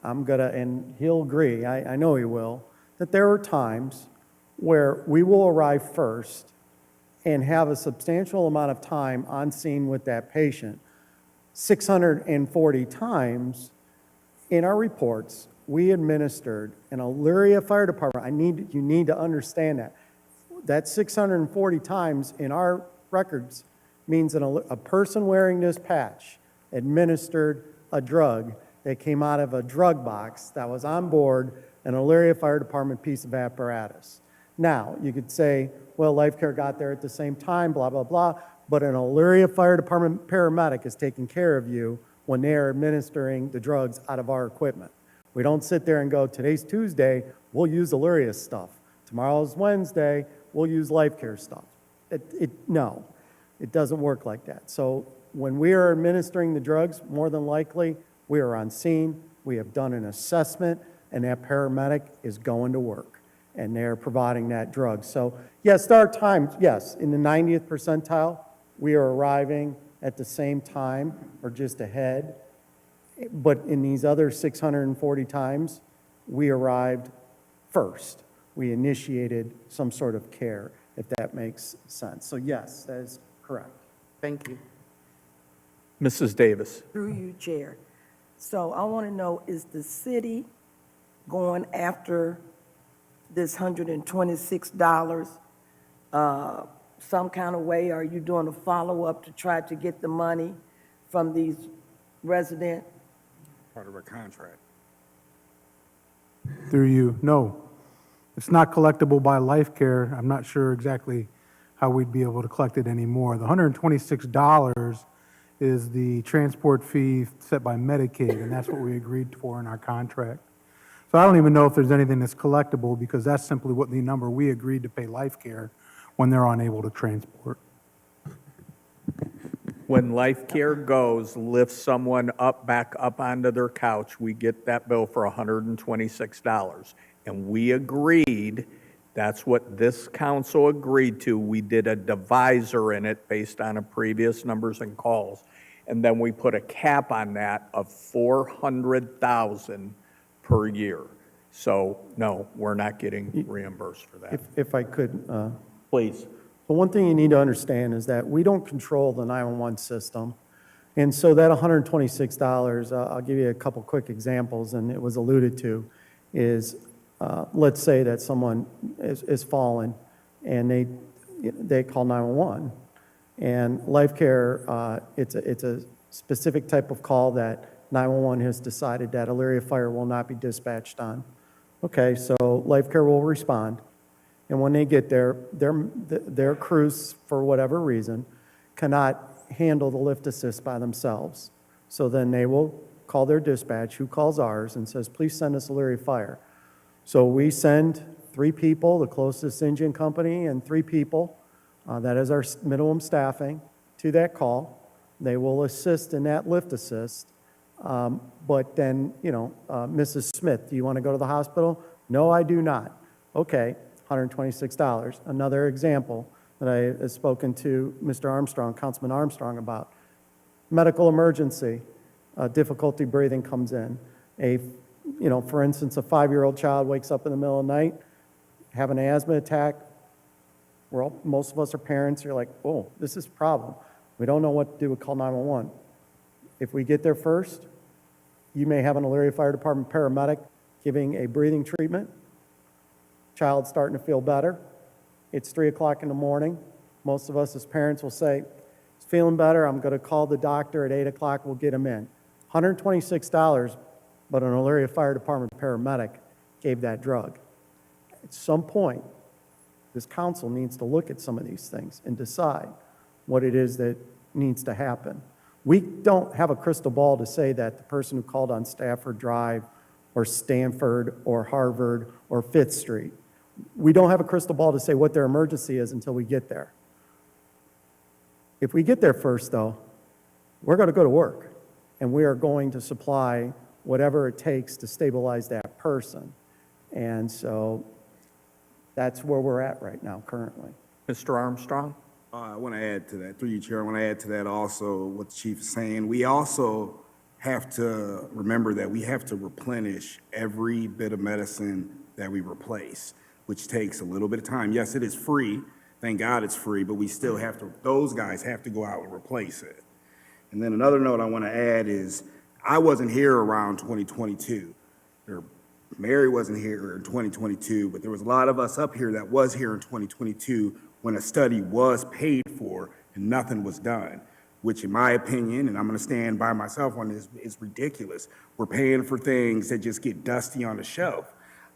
I'm gonna, and he'll agree, I know he will, that there are times where we will arrive first and have a substantial amount of time on scene with that patient. 640 times in our reports, we administered an Elyria Fire Department. You need to understand that. That 640 times in our records means that a person wearing this patch administered a drug that came out of a drug box that was on board an Elyria Fire Department piece of apparatus. Now, you could say, well, Life Care got there at the same time, blah, blah, blah, but an Elyria Fire Department paramedic is taking care of you when they are administering the drugs out of our equipment. We don't sit there and go, today's Tuesday, we'll use Elyria stuff. Tomorrow's Wednesday, we'll use Life Care stuff. No, it doesn't work like that. So when we are administering the drugs, more than likely, we are on scene, we have done an assessment, and that paramedic is going to work, and they're providing that drug. So yes, there are times, yes, in the 90th percentile, we are arriving at the same time or just ahead, but in these other 640 times, we arrived first. We initiated some sort of care, if that makes sense. So yes, that is correct. Thank you. Mrs. Davis? Through you, Chair. So I want to know, is the city going after this $126 some kind of way? Are you doing a follow-up to try to get the money from these residents? Part of our contract. Through you, no. It's not collectible by Life Care. I'm not sure exactly how we'd be able to collect it anymore. The $126 is the transport fee set by Medicaid, and that's what we agreed for in our contract. So I don't even know if there's anything that's collectible, because that's simply what the number we agreed to pay Life Care when they're unable to transport. When Life Care goes, lifts someone up, back up onto their couch, we get that bill for $126. And we agreed, that's what this council agreed to. We did a divisor in it based on a previous numbers and calls. And then we put a cap on that of $400,000 per year. So, no, we're not getting reimbursed for that. If I could, Please. but one thing you need to understand is that we don't control the 911 system. And so that $126, I'll give you a couple quick examples, and it was alluded to, is let's say that someone is fallen and they call 911. And Life Care, it's a specific type of call that 911 has decided that Elyria Fire will not be dispatched on. Okay, so Life Care will respond. And when they get there, their crews, for whatever reason, cannot handle the lift assist by themselves. So then they will call their dispatch, who calls ours, and says, please send us Elyria Fire. So we send 3 people, the closest engine company, and 3 people. That is our minimum staffing to that call. They will assist in that lift assist. But then, Mrs. Smith, do you want to go to the hospital? No, I do not. Okay, $126. Another example that I have spoken to Mr. Armstrong, Councilman Armstrong about. Medical emergency, difficulty breathing comes in. For instance, a 5-year-old child wakes up in the middle of the night, have an asthma attack. Most of us are parents. You're like, oh, this is a problem. We don't know what to do. We call 911. If we get there first, you may have an Elyria Fire Department paramedic giving a breathing treatment. Child starting to feel better. It's 3 o'clock in the morning. Most of us as parents will say, it's feeling better. I'm going to call the doctor at 8 o'clock. We'll get him in. $126, but an Elyria Fire Department paramedic gave that drug. At some point, this council needs to look at some of these things and decide what it is that needs to happen. We don't have a crystal ball to say that the person who called on Stafford Drive or Stanford or Harvard or Fifth Street, we don't have a crystal ball to say what their emergency is until we get there. If we get there first, though, we're going to go to work, and we are going to supply whatever it takes to stabilize that person. And so that's where we're at right now, currently. Mr. Armstrong? I want to add to that, through you, Chair, I want to add to that also what the chief is saying. We also have to remember that we have to replenish every bit of medicine that we replace, which takes a little bit of time. Yes, it is free. Thank God it's free, but we still have to, those guys have to go out and replace it. And then another note I want to add is I wasn't here around 2022. Mary wasn't here in 2022, but there was a lot of us up here that was here in 2022 when a study was paid for and nothing was done, which in my opinion, and I'm going to stand by myself on this, is ridiculous. We're paying for things that just get dusty on the shelf.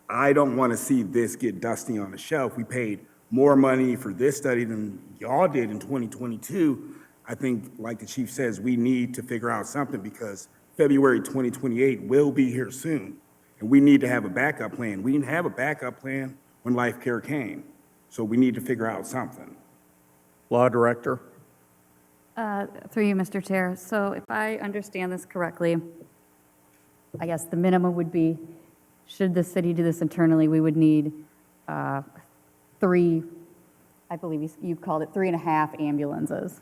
I don't want to see this get dusty on the shelf. We paid more money for this study than y'all did in 2022. I think, like the chief says, we need to figure out something because February 2028 will be here soon. And we need to have a backup plan. We didn't have a backup plan when Life Care came. So we need to figure out something. Law Director? Through you, Mr. Chair. So if I understand this correctly, I guess the minimum would be, should the city do this internally, we would need 3, I believe you called it 3.5 ambulances.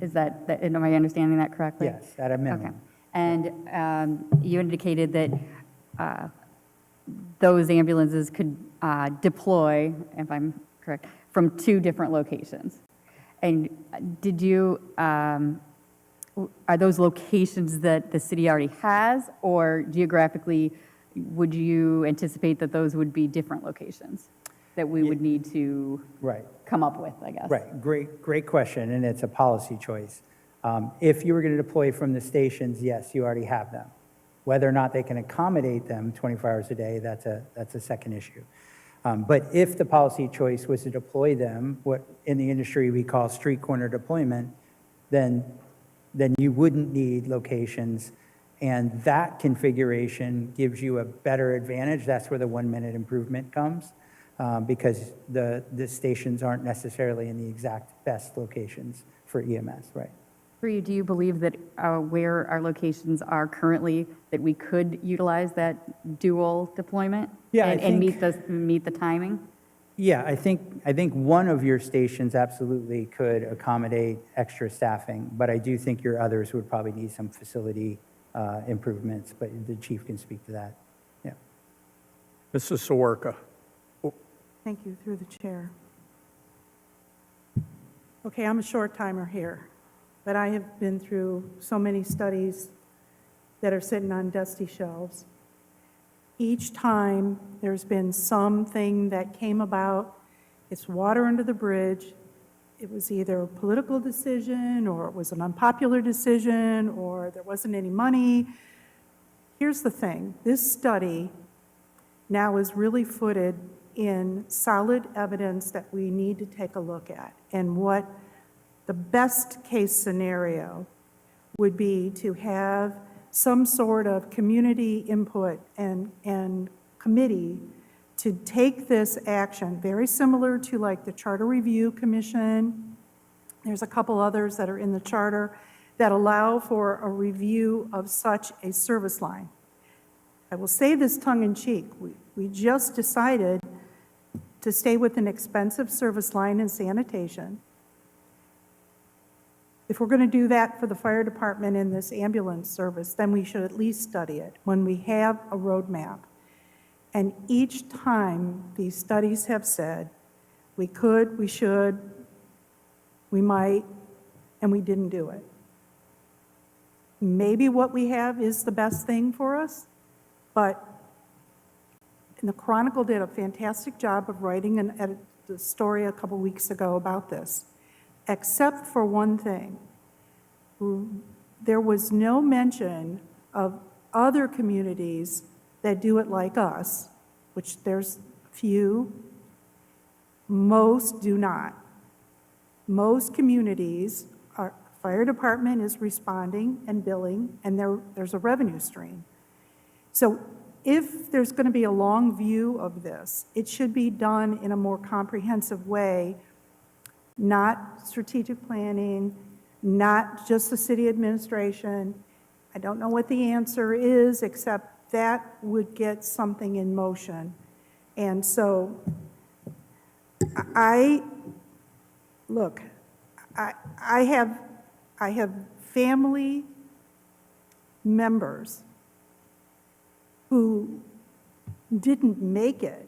Is that, am I understanding that correctly? Yes, at a minimum. Okay. And you indicated that those ambulances could deploy, if I'm correct, from 2 different locations. And did you, are those locations that the city already has, or geographically, would you anticipate that those would be different locations that we would need to come up with, I guess? Right, great question, and it's a policy choice. If you were going to deploy from the stations, yes, you already have them. Whether or not they can accommodate them 24 hours a day, that's a second issue. But if the policy choice was to deploy them, what in the industry we call street corner deployment, then you wouldn't need locations, and that configuration gives you a better advantage. That's where the 1-minute improvement comes, because the stations aren't necessarily in the exact best locations for EMS, right? For you, do you believe that where our locations are currently, that we could utilize that dual deployment? Yeah, and meet the timing? Yeah, I think one of your stations absolutely could accommodate extra staffing, but I do think your others would probably need some facility improvements, but the chief can speak to that. Yeah. Mrs. Sawerka? Thank you, through the chair. Okay, I'm a short timer here, but I have been through so many studies that are sitting on dusty shelves. Each time there's been something that came about, it's water under the bridge. It was either a political decision, or it was an unpopular decision, or there wasn't any money. Here's the thing, this study now is really footed in solid evidence that we need to take a look at. And what the best case scenario would be to have some sort of community input and committee to take this action, very similar to like the Charter Review Commission. There's a couple others that are in the charter that allow for a review of such a service line. I will say this tongue in cheek. We just decided to stay with an expensive service line in sanitation. If we're going to do that for the fire department and this ambulance service, then we should at least study it when we have a roadmap. And each time these studies have said, we could, we should, we might, and we didn't do it. Maybe what we have is the best thing for us, but and the Chronicle did a fantastic job of writing a story a couple weeks ago about this, except for one thing. There was no mention of other communities that do it like us, which there's few. Most do not. Most communities, our fire department is responding and billing, and there's a revenue stream. So if there's going to be a long view of this, it should be done in a more comprehensive way, not strategic planning, not just the city administration. I don't know what the answer is, except that would get something in motion. And so I have family members who didn't make it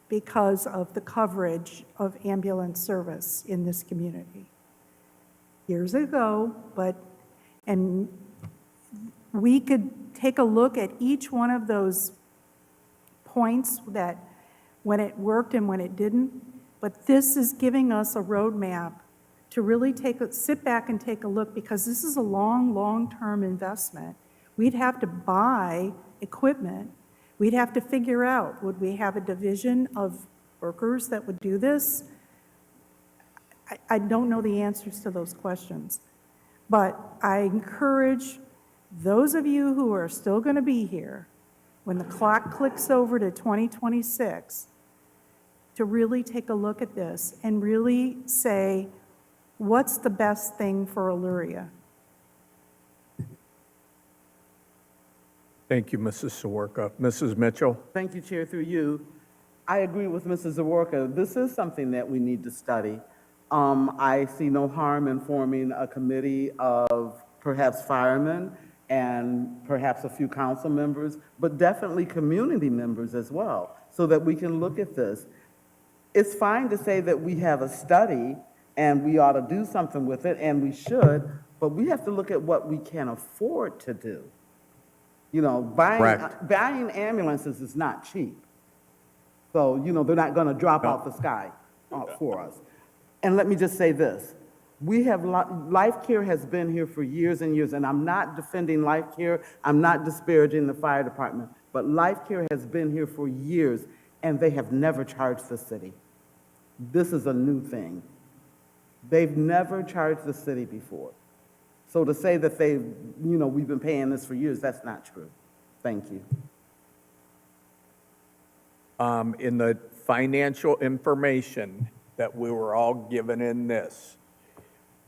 because of the coverage of ambulance service in this community years ago, and we could take a look at each one of those points that when it worked and when it didn't, but this is giving us a roadmap to really sit back and take a look, because this is a long-term investment. We'd have to buy equipment. We'd have to figure out, would we have a division of workers that would do this? I don't know the answers to those questions, but I encourage those of you who are still going to be here when the clock clicks over to 2026 to really take a look at this and really say, what's the best thing for Elyria? Thank you, Mrs. Sawarka. Mrs. Mitchell? Thank you, Chair, through you. I agree with Mrs. Zaworka. This is something that we need to study. I see no harm in forming a committee of perhaps firemen and perhaps a few council members, but definitely community members as well, so that we can look at this. It's fine to say that we have a study and we ought to do something with it, and we should, but we have to look at what we can afford to do. You know, buying ambulances is not cheap. So, you know, they're not going to drop out the sky for us. And let me just say this. We have, Life Care has been here for years and years, and I'm not defending Life Care. I'm not disparaging the fire department, but Life Care has been here for years, and they have never charged the city. This is a new thing. They've never charged the city before. So to say that we've been paying this for years, that's not true. Thank you. In the financial information that we were all given in this,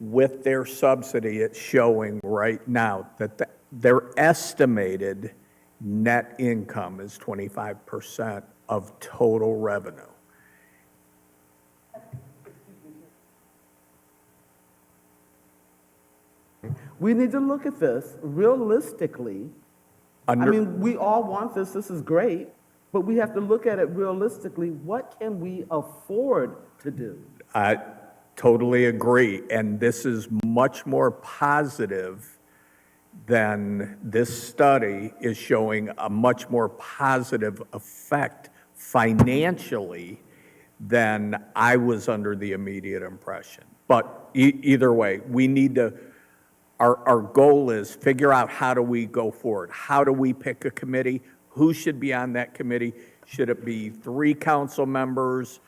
with their subsidy, it's showing right now that their estimated net income is 25% of total revenue. We need to look at this realistically. I mean, we all want this. This is great. But we have to look at it realistically. What can we afford to do? I totally agree. And this is much more positive than this study is showing a much more positive effect financially than I was under the immediate impression. But either way, we need to, our goal is figure out how do we go forward? How do we pick a committee? Who should be on that committee? Should it be 3 council members,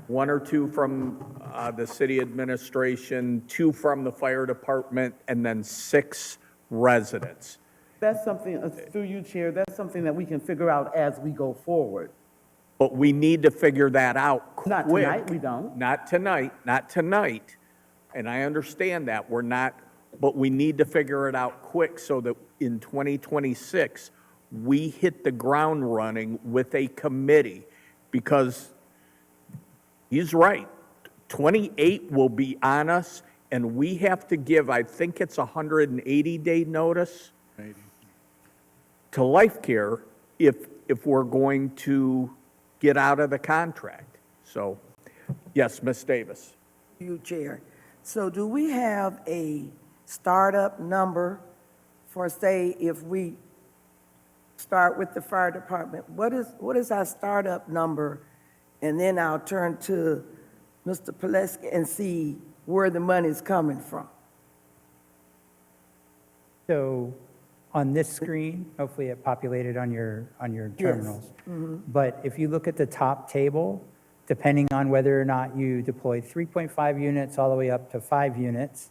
1 or 2 from the city administration, 2 from the fire department, and then 6 residents? That's something, through you, Chair, that's something that we can figure out as we go forward. But we need to figure that out quick. Not tonight, we don't. Not tonight. And I understand that, we're not, but we need to figure it out quick so that in 2026, we hit the ground running with a committee. Because he's right, 28 will be on us, and we have to give, I think it's 180-day notice to Life Care if we're going to get out of the contract. So, yes, Ms. Davis. You, Chair. So do we have a startup number for, say, if we start with the fire department? What is our startup number? And then I'll turn to Mr. Pileski and see where the money's coming from. So on this screen, hopefully it populated on your terminals. But if you look at the top table, depending on whether or not you deploy 3.5 units all the way up to 5 units,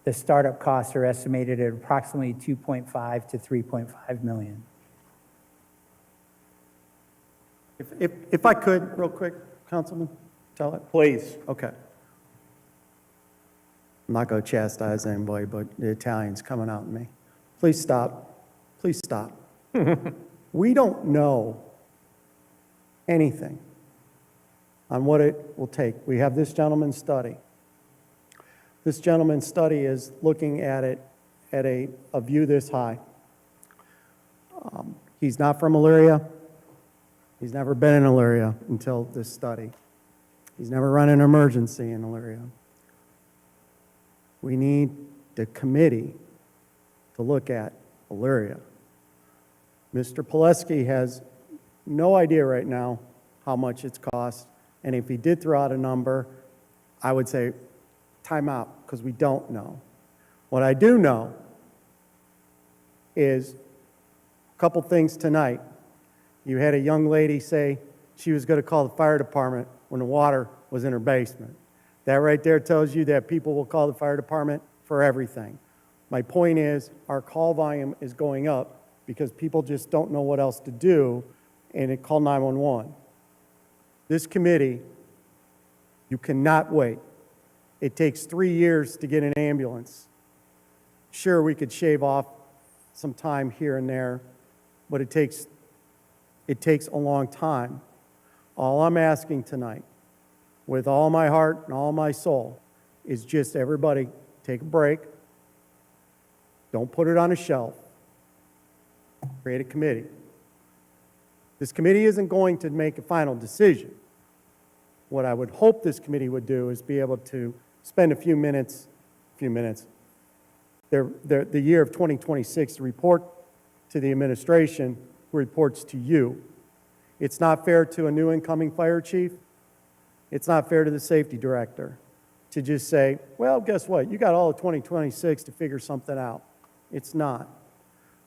the startup costs are estimated at approximately 2.5 to 3.5 million. If I could, real quick, Councilman, tell it? Please. Okay. I'm not going to chastise anybody, but the Italian's coming out in me. Please stop. Please stop. We don't know anything on what it will take. We have this gentleman's study. This gentleman's study is looking at it at a view this high. He's not from Elyria. He's never been in Elyria until this study. He's never run an emergency in Elyria. We need the committee to look at Elyria. Mr. Pileski has no idea right now how much it's cost, and if he did throw out a number, I would say time out, because we don't know. What I do know is a couple things tonight. You had a young lady say she was going to call the fire department when the water was in her basement. That right there tells you that people will call the fire department for everything. My point is, our call volume is going up because people just don't know what else to do, and they call 911. This committee, you cannot wait. It takes 3 years to get an ambulance. Sure, we could shave off some time here and there, but it takes a long time. All I'm asking tonight, with all my heart and all my soul, is just everybody take a break. Don't put it on a shelf. Create a committee. This committee isn't going to make a final decision. What I would hope this committee would do is be able to spend a few minutes, the year of 2026 to report to the administration, who reports to you. It's not fair to a new incoming fire chief. It's not fair to the safety director to just say, well, guess what? You got all of 2026 to figure something out. It's not.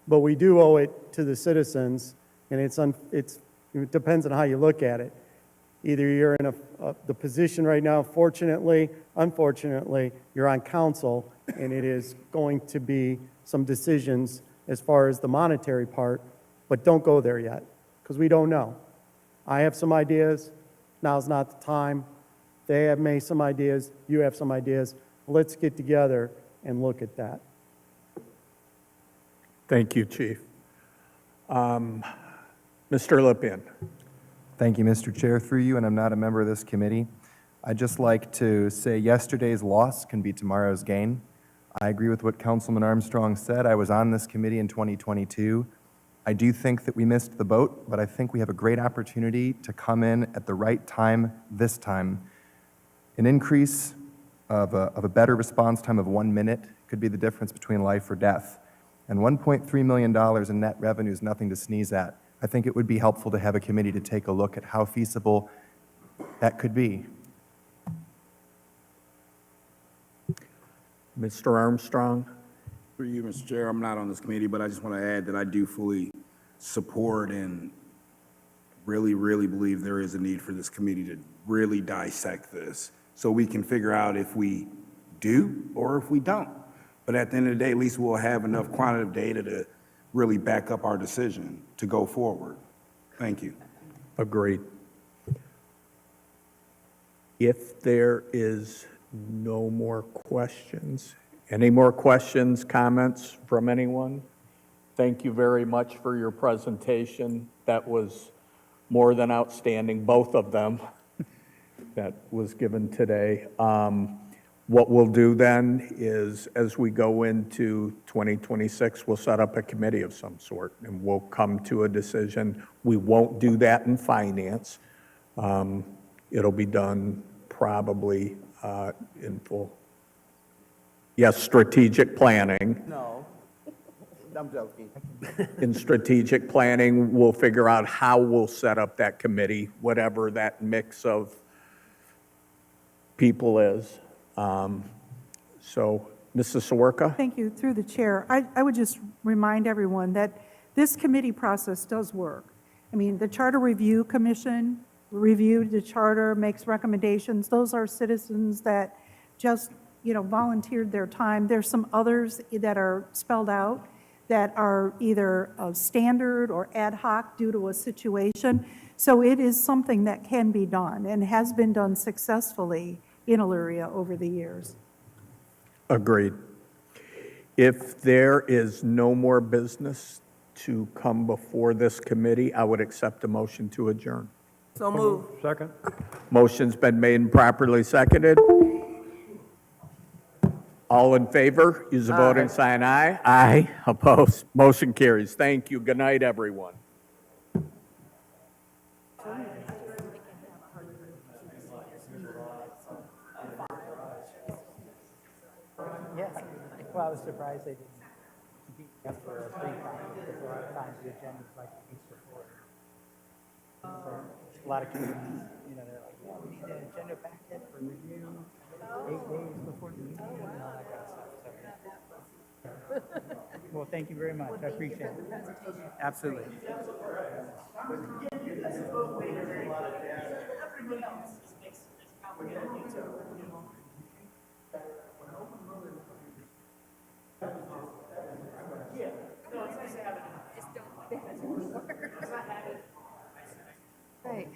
But we do owe it to the citizens, and it depends on how you look at it. Either you're in the position right now, fortunately, unfortunately, you're on council, and it is going to be some decisions as far as the monetary part, but don't go there yet, because we don't know. I have some ideas. Now's not the time. They have made some ideas. You have some ideas. Let's get together and look at that. Thank you, Chief. Mr. Lippian. Thank you, Mr. Chair. Through you, and I'm not a member of this committee, I'd just like to say yesterday's loss can be tomorrow's gain. I agree with what Councilman Armstrong said. I was on this committee in 2022. I do think that we missed the boat, but I think we have a great opportunity to come in at the right time this time. An increase of a better response time of 1 minute could be the difference between life or death. And $1.3 million in net revenue is nothing to sneeze at. I think it would be helpful to have a committee to take a look at how feasible that could be. Mr. Armstrong. For you, Mr. Chair, I'm not on this committee, but I just want to add that I do fully support and really, really believe there is a need for this committee to really dissect this so we can figure out if we do or if we don't. But at the end of the day, at least we'll have enough quantitative data to really back up our decision to go forward. Thank you. Agreed. If there is no more questions, any more questions, comments from anyone? Thank you very much for your presentation. That was more than outstanding, both of them that was given today. What we'll do then is, as we go into 2026, we'll set up a committee of some sort, and we'll come to a decision. We won't do that in finance. It'll be done probably in full. Yes, strategic planning. No, I'm joking. In strategic planning, we'll figure out how we'll set up that committee, whatever that mix of people is. So, Mrs. Sawerka? Thank you. Through the chair, I would just remind everyone that this committee process does work. I mean, the Charter Review Commission reviewed the charter, makes recommendations. Those are citizens that just, volunteered their time. There's some others that are spelled out that are either standard or ad hoc due to a situation. So it is something that can be done and has been done successfully in Elyria over the years. Agreed. If there is no more business to come before this committee, I would accept a motion to adjourn. So move. Second? Motion's been made and properly seconded. All in favor, use the voting sign aye. Aye. Opposed? Motion carries. Thank you. Good night, everyone. Yeah, well, I was surprised they didn't beat me up for a free time, because a lot of times the agenda's like a piece before. So, a lot of communities, they're like, yeah, we need the agenda packet for review 8 days before the meeting and all that kind of stuff. So, well, thank you very much. I appreciate it. Absolutely. Right.